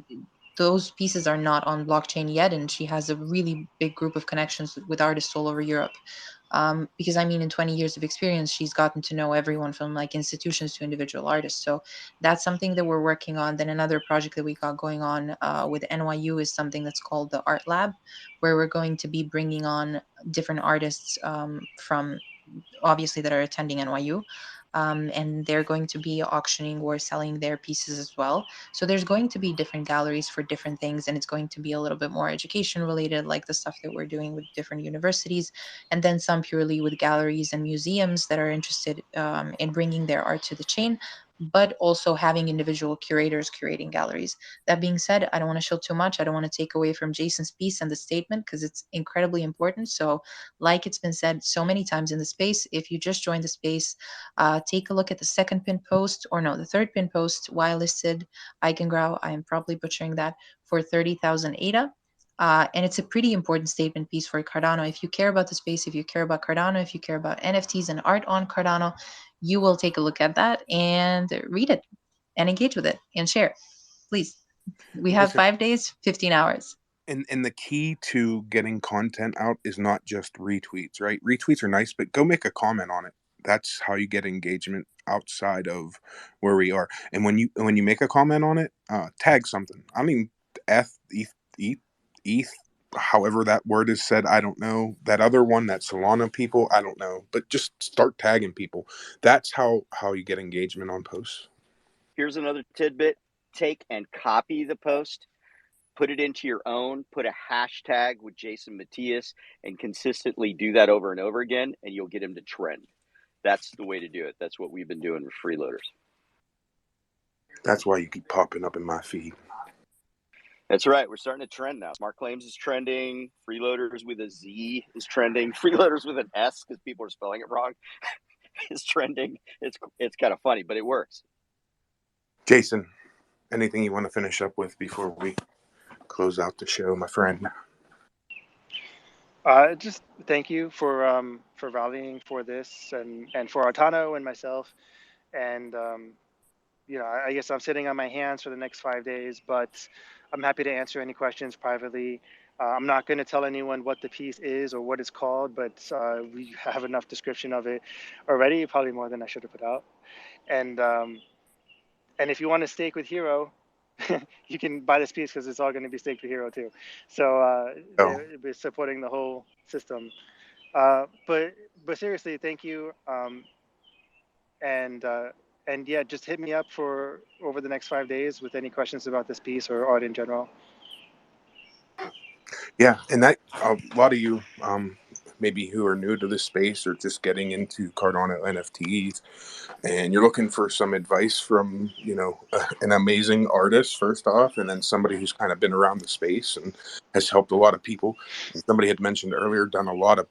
S8: those pieces are not on blockchain yet, and she has a really big group of connections with artists all over Europe. Because I mean, in 20 years of experience, she's gotten to know everyone from like institutions to individual artists. So that's something that we're working on. Then another project that we got going on with NYU is something that's called the Art Lab, where we're going to be bringing on different artists from obviously that are attending NYU. And they're going to be auctioning or selling their pieces as well. So there's going to be different galleries for different things, and it's going to be a little bit more education related, like the stuff that we're doing with different universities, and then some purely with galleries and museums that are interested in bringing their art to the chain, but also having individual curators curating galleries. That being said, I don't want to show too much. I don't want to take away from Jason's piece and the statement because it's incredibly important. So, like it's been said so many times in the space, if you just joined the space, take a look at the second pin post, or no, the third pin post, why listed Eigengrau, I am probably butchering that, for 30,000 ADA. And it's a pretty important statement piece for Cardano. If you care about the space, if you care about Cardano, if you care about NFTs and art on Cardano, you will take a look at that and read it and engage with it and share. Please. We have 5 days, 15 hours.
S2: And the key to getting content out is not just retweets, right? Retweets are nice, but go make a comment on it. That's how you get engagement outside of where we are. And when you make a comment on it, tag something. I mean, ETH, however that word is said, I don't know. That other one, that Solana people, I don't know. But just start tagging people. That's how you get engagement on posts.
S12: Here's another tidbit. Take and copy the post, put it into your own, put a hashtag with Jason Matias, and consistently do that over and over again, and you'll get him to trend. That's the way to do it. That's what we've been doing with freeloaders.
S2: That's why you keep popping up in my feed.
S12: That's right. We're starting to trend now. Smart Claims is trending. Freeloaders with a Z is trending. Freeloaders with an S, because people are spelling it wrong, is trending. It's kind of funny, but it works.
S2: Jason, anything you want to finish up with before we close out the show, my friend?
S7: Just thank you for rallying for this and for Artano and myself. And I guess I'm sitting on my hands for the next 5 days, but I'm happy to answer any questions privately. I'm not going to tell anyone what the piece is or what it's called, but we have enough description of it already, probably more than I should have put out. And if you want to stake with Hero, you can buy this piece because it's all going to be staked with Hero too. So they'll be supporting the whole system. But seriously, thank you. And yeah, just hit me up for over the next 5 days with any questions about this piece or art in general.
S2: Yeah, and that a lot of you maybe who are new to this space or just getting into Cardano NFTs, and you're looking for some advice from an amazing artist first off, and then somebody who's kind of been around the space and has helped a lot of people. And somebody had mentioned earlier, done a lot of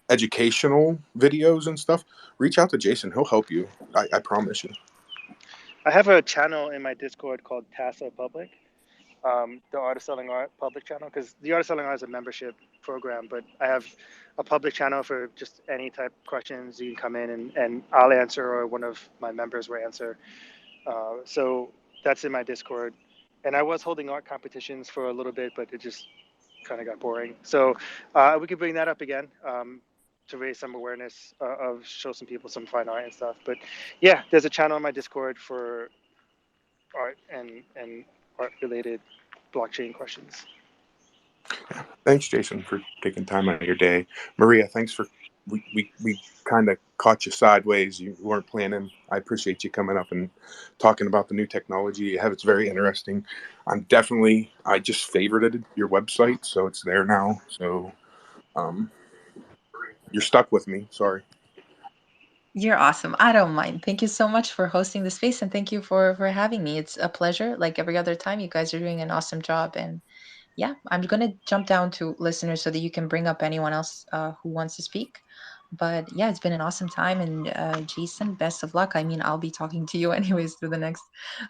S2: educational videos and stuff. Reach out to Jason; he'll help you. I promise you.
S7: I have a channel in my Discord called TASA Public. The Artist Selling Art public channel, because the Artist Selling Art is a membership program, but I have a public channel for just any type of questions. You can come in and I'll answer, or one of my members will answer. So that's in my Discord. And I was holding art competitions for a little bit, but it just kind of got boring. So we could bring that up again to raise some awareness show some people some fine art and stuff. But yeah, there's a channel on my Discord for art and art-related blockchain questions.
S2: Thanks, Jason, for taking time out of your day. Maria, thanks for we kind of caught you sideways. You weren't planning. I appreciate you coming up and talking about the new technology you have. It's very interesting. I just favorited your website, so it's there now. So you're stuck with me. Sorry.
S8: You're awesome. I don't mind. Thank you so much for hosting the space, and thank you for having me. It's a pleasure. Like every other time, you guys are doing an awesome job. And yeah, I'm gonna jump down to listeners so that you can bring up anyone else who wants to speak. But yeah, it's been an awesome time. And Jason, best of luck. I mean, I'll be talking to you anyways through the next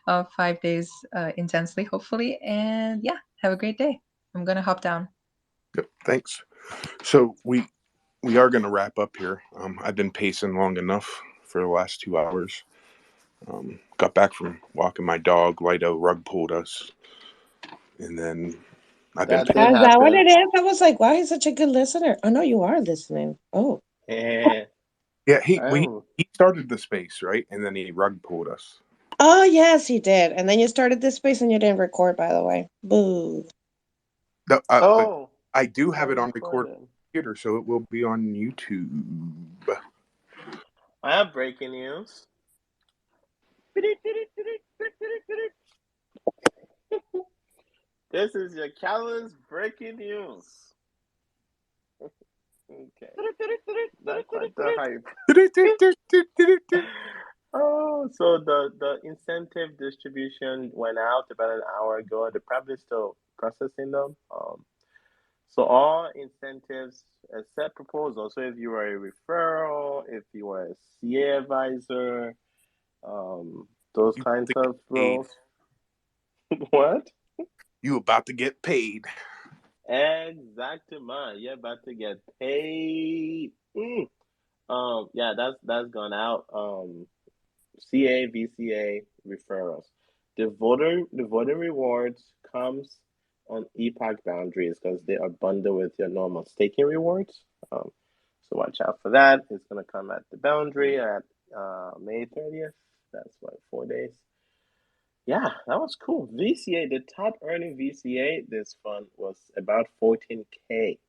S8: 5 days intensely, hopefully. And yeah, have a great day. I'm gonna hop down.
S2: Yep, thanks. So we are going to wrap up here. I've been pacing long enough for the last 2 hours. Got back from walking my dog. Lido rug pulled us. and then I've been.
S5: That did
S4: Is that what
S5: happen.
S4: it is? I was like, wow, he's such a good listener. Oh no, you are listening. Oh.
S5: Yeah,
S2: Yeah,
S5: I'm.
S2: he started the space, right, and then he rug pulled us.
S4: Oh yes, he did. And then you started this space and you didn't record, by the way. Boo.
S2: No, but
S5: Oh,
S2: I do
S5: I
S2: have it on record
S5: recorded.
S2: computer, so it will be on YouTube.
S5: I have breaking news. This is your Catalyst breaking news. Okay, not quite the hype. Oh, so the incentive distribution went out about an hour ago. They're probably still processing them. So all incentives except proposals. So if you are a referral, if you are a CA advisor, those
S2: You
S5: kinds
S2: about to
S5: of
S2: get paid.
S5: roles. What?
S2: You about to get paid.
S5: Exactement. You're about to get paid. Yeah, that's gone out. CA, VCA referrals. The voting rewards comes on Epoch boundaries because they are bundled with your normal staking rewards. So watch out for that. It's gonna come at the boundary at May 30th. That's what, 4 days. Yeah, that was cool. VCA, the top earning VCA this fund was about 14K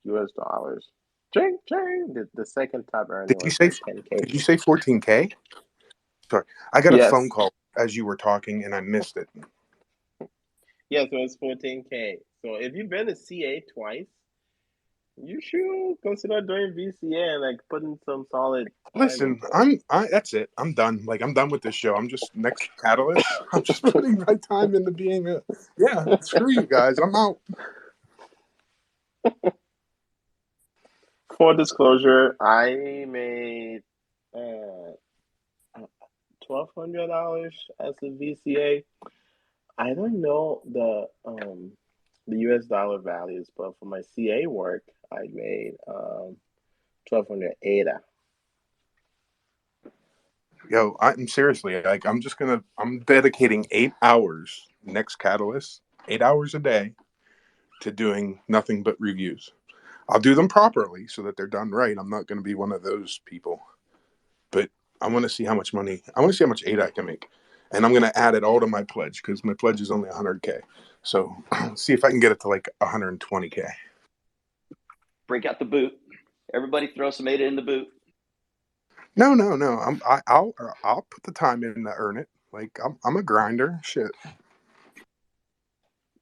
S5: US dollars. Ching, ching. The second top earning
S2: Did you
S5: was
S2: say?
S5: like 10K.
S2: Did you say 14K? Sorry, I got a phone
S5: Yes.
S2: call as you were talking, and I missed it.
S5: Yes, it was 14K. So if you've been to CA twice, you should consider doing VCA and like putting some solid time
S2: Listen,
S5: into it.
S2: that's it. I'm done. Like, I'm done with this show. I'm just next catalyst. I'm just putting my time into being a. Yeah, screw you guys. I'm out.
S5: Full disclosure, I made $1,200 as a VCA. I don't know the US dollar values, but for my CA work, I made 1,200 ADA.
S2: Yo, I'm seriously like I'm dedicating 8 hours next catalyst, 8 hours a day, to doing nothing but reviews. I'll do them properly so that they're done right. I'm not going to be one of those people, but I want to see how much money. I want to see how much ADA I can make, and I'm going to add it all to my pledge because my pledge is only 100K. So see if I can get it to like 120K.
S12: Break out the boot. Everybody throw some ADA in the boot.
S2: No. I'll put the time in to earn it. Like I'm a grinder. Shit.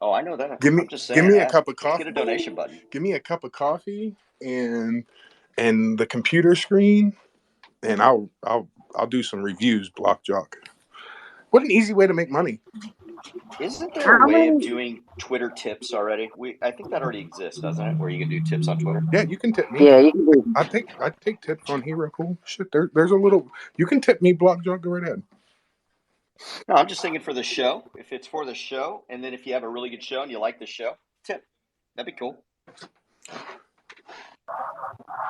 S12: Oh, I know that.
S2: Give
S12: I'm just
S2: me
S12: saying.
S2: a cup of
S12: Let's
S2: coffee.
S12: get a donation button.
S2: Give me a cup of coffee and the computer screen, and I'll do some reviews. Block jock. What an easy way to make money.
S12: Isn't there a
S11: How
S12: way of
S11: many?
S12: doing Twitter tips already? I think that already exists, doesn't it? Where you can do tips on Twitter.
S2: Yeah, you can tip me.
S11: Yeah, you can do.
S2: I take tips on Hero Pool. Shit, there's a little. You can tip me. Block jock. Go right ahead.
S12: No, I'm just thinking for the show. If it's for the show, and then if you have a really good show and you like the show, tip. That'd be cool.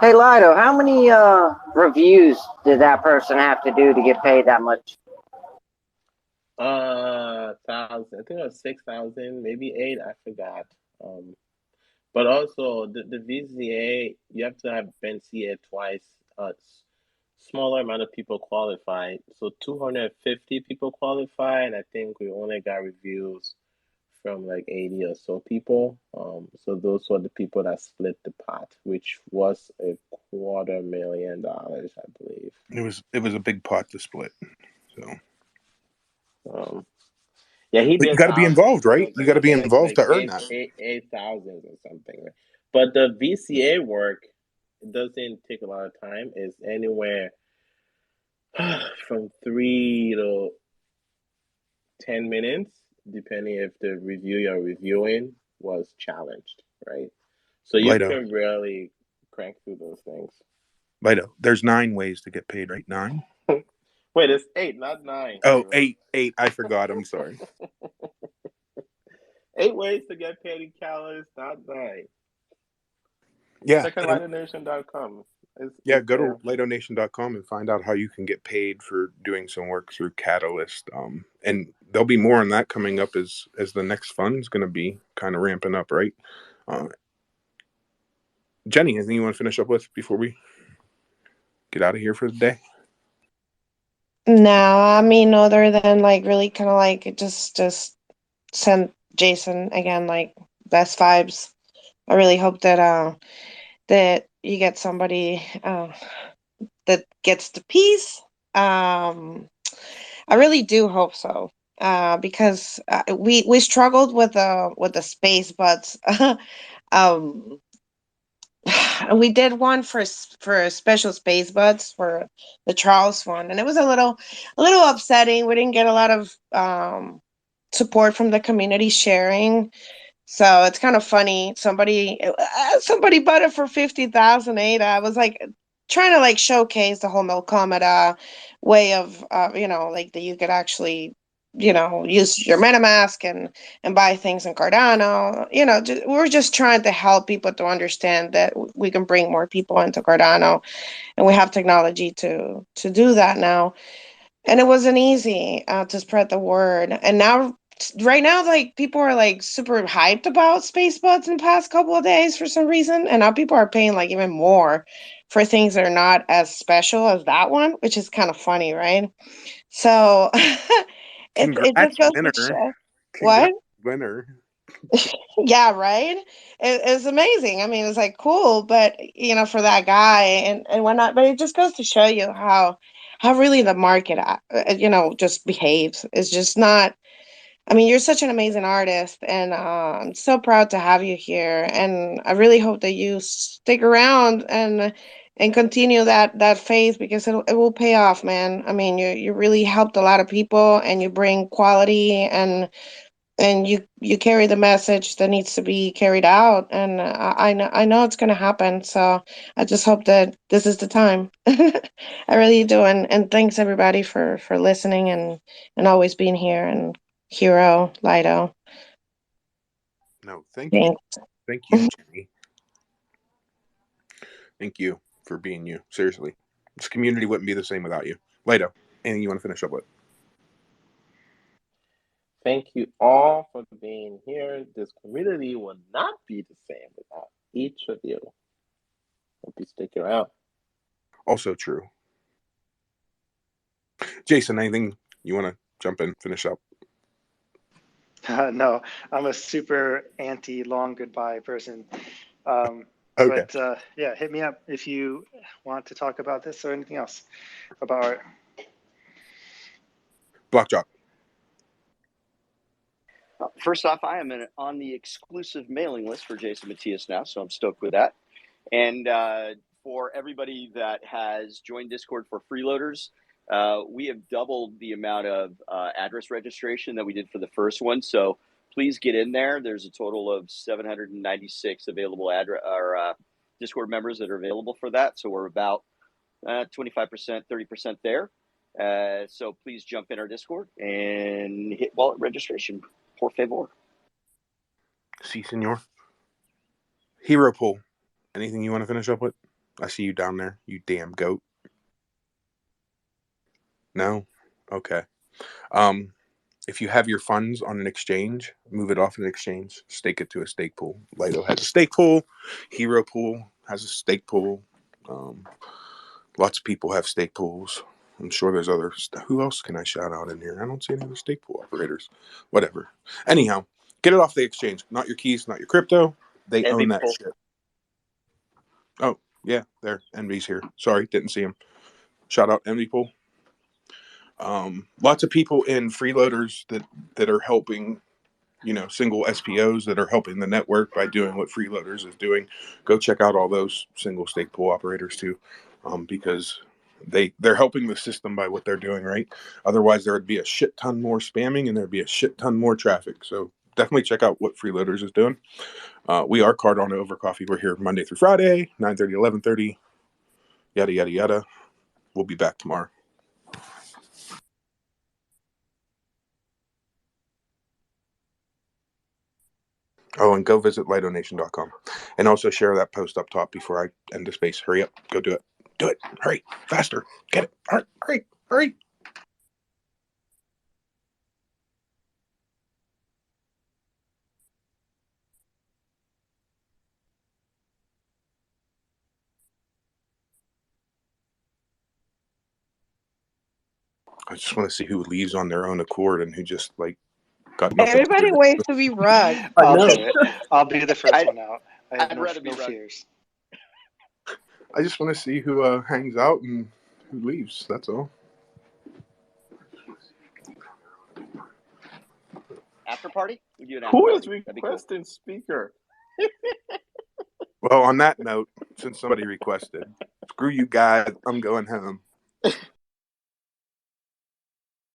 S11: Hey, Lido, how many reviews did that person have to do to get paid that much?
S5: 1,000. I think it was 6,000, maybe 8. I forgot. But also the VCA, you have to have been CA twice. Smaller amount of people qualified. So 250 people qualified, and I think we only got reviews from like 80 or so people. So those were the people that split the pot, which was $250,000, I believe.
S2: It was a big pot to split. So.
S5: Yeah, he
S2: But you
S5: did
S2: got to be
S5: thousands.
S2: involved, right?
S5: So
S2: You got to be involved
S5: like
S2: to earn that.
S5: 8,000 or something. But the VCA work, it doesn't take a lot of time. It's anywhere from 3 to 10 minutes, depending if the review you're reviewing was challenged, right? So you
S2: Lido.
S5: can really crank through those things.
S2: Lido, there's 9 ways to get paid, right? 9?
S5: Wait, it's 8, not 9.
S2: Oh, 8. I forgot. I'm sorry.
S5: 8 ways to get paid in calories, not 9.
S2: Yeah.
S5: Check out LidoNation.com.
S2: Yeah, go to LidoNation.com and find out how you can get paid for doing some work through Catalyst. And there'll be more on that coming up as the next fund's going to be kind of ramping up, right? Jenny, anything you want to finish up with before we get out of here for the day?
S4: No, I mean, other than like really kind of like just send Jason again like best vibes. I really hope that that you get somebody that gets the piece. I really do hope so. Because we struggled with the space, but um we did one for special space buds for the Charles one, and it was a little upsetting. We didn't get a lot of support from the community sharing, so it's kind of funny. Somebody bought it for 50,000 ADA. I was like trying to like showcase the whole Melcometa way of like that you could actually use your MetaMask and buy things in Cardano. We're just trying to help people to understand that we can bring more people into Cardano, and we have technology to do that now. And it wasn't easy to spread the word. And now, right now, like people are like super hyped about space buds in the past couple of days for some reason, and now people are paying like even more for things that are not as special as that one, which is kind of funny, right? So it just
S2: Congrats,
S4: goes to
S2: winner.
S4: show what.
S2: Congrats, winner.
S4: Yeah, right. It's amazing. I mean, it's like cool, but for that guy and whatnot. But it just goes to show you how really the market, just behaves. It's just not. I mean, you're such an amazing artist, and I'm so proud to have you here. And I really hope that you stick around and continue that phase, because it will pay off, man. I mean, you really helped a lot of people, and you bring quality, and you carry the message that needs to be carried out, and I know it's going to happen. So I just hope that this is the time. I really do. And thanks everybody for listening and always being here. And Hero, Lido,
S2: No, thank you.
S4: thanks.
S2: Thank you, Jenny. Thank you for being you. Seriously. This community wouldn't be the same without you. Lato, anything you want to finish up with?
S5: Thank you all for being here. This community will not be the same without each of you. Hope you stick around.
S2: Also true. Jason, anything you want to jump in, finish up?
S7: No, I'm a super anti long goodbye person.
S2: Okay.
S7: But yeah, hit me up if you want to talk about this or anything else about art.
S2: Blockjock.
S12: First off, I am on the exclusive mailing list for Jason Matias now, so I'm stoked with that. And for everybody that has joined Discord for freeloaders, we have doubled the amount of address registration that we did for the first one. So please get in there. There's a total of 796 available Discord members that are available for that. So we're about 25%, 30% there. So please jump in our Discord and hit wallet registration. Por favor.
S2: Si, senor. Hero Pool. Anything you want to finish up with? I see you down there, you damn goat. No? Okay. If you have your funds on an exchange, move it off an exchange, stake it to a stake pool. Lido has a stake pool. Hero Pool has a stake pool. Lots of people have stake pools. I'm sure there's other stuff. Who else can I shout out in here? I don't see any other stake pool operators. Whatever. Anyhow, get it off the exchange. Not your keys, not your crypto. They own that shit. Oh, yeah, there. Envy's here. Sorry, didn't see him. Shout out Envy Pool. Lots of people in freeloaders that are helping, single SPOs that are helping the network by doing what freeloaders is doing. Go check out all those single stake pool operators too, because they're helping the system by what they're doing, right? Otherwise, there would be a shit ton more spamming and there'd be a shit ton more traffic. So definitely check out what freeloaders is doing. We are Cardano Over Coffee. We're here Monday through Friday, 9:30, 11:30, yada, yada, yada. We'll be back tomorrow. Oh, and go visit lidonation.com. And also share that post up top before I end the space. Hurry up. Go do it. Do it. Hurry. Faster. Get it. Hurry. Hurry. Hurry. I just want to see who leaves on their own accord and who just like got nothing.
S4: Everybody waits to be rugged.
S7: I'll do it. I'll be the first one out. I have
S12: I'd rather be
S7: no
S12: rugged.
S7: fears.
S2: I just want to see who hangs out and who leaves. That's all.
S12: After party? We do an after
S5: Who
S12: party.
S5: is requesting speaker?
S2: Well, on that note, since somebody requested, screw you guys. I'm going home.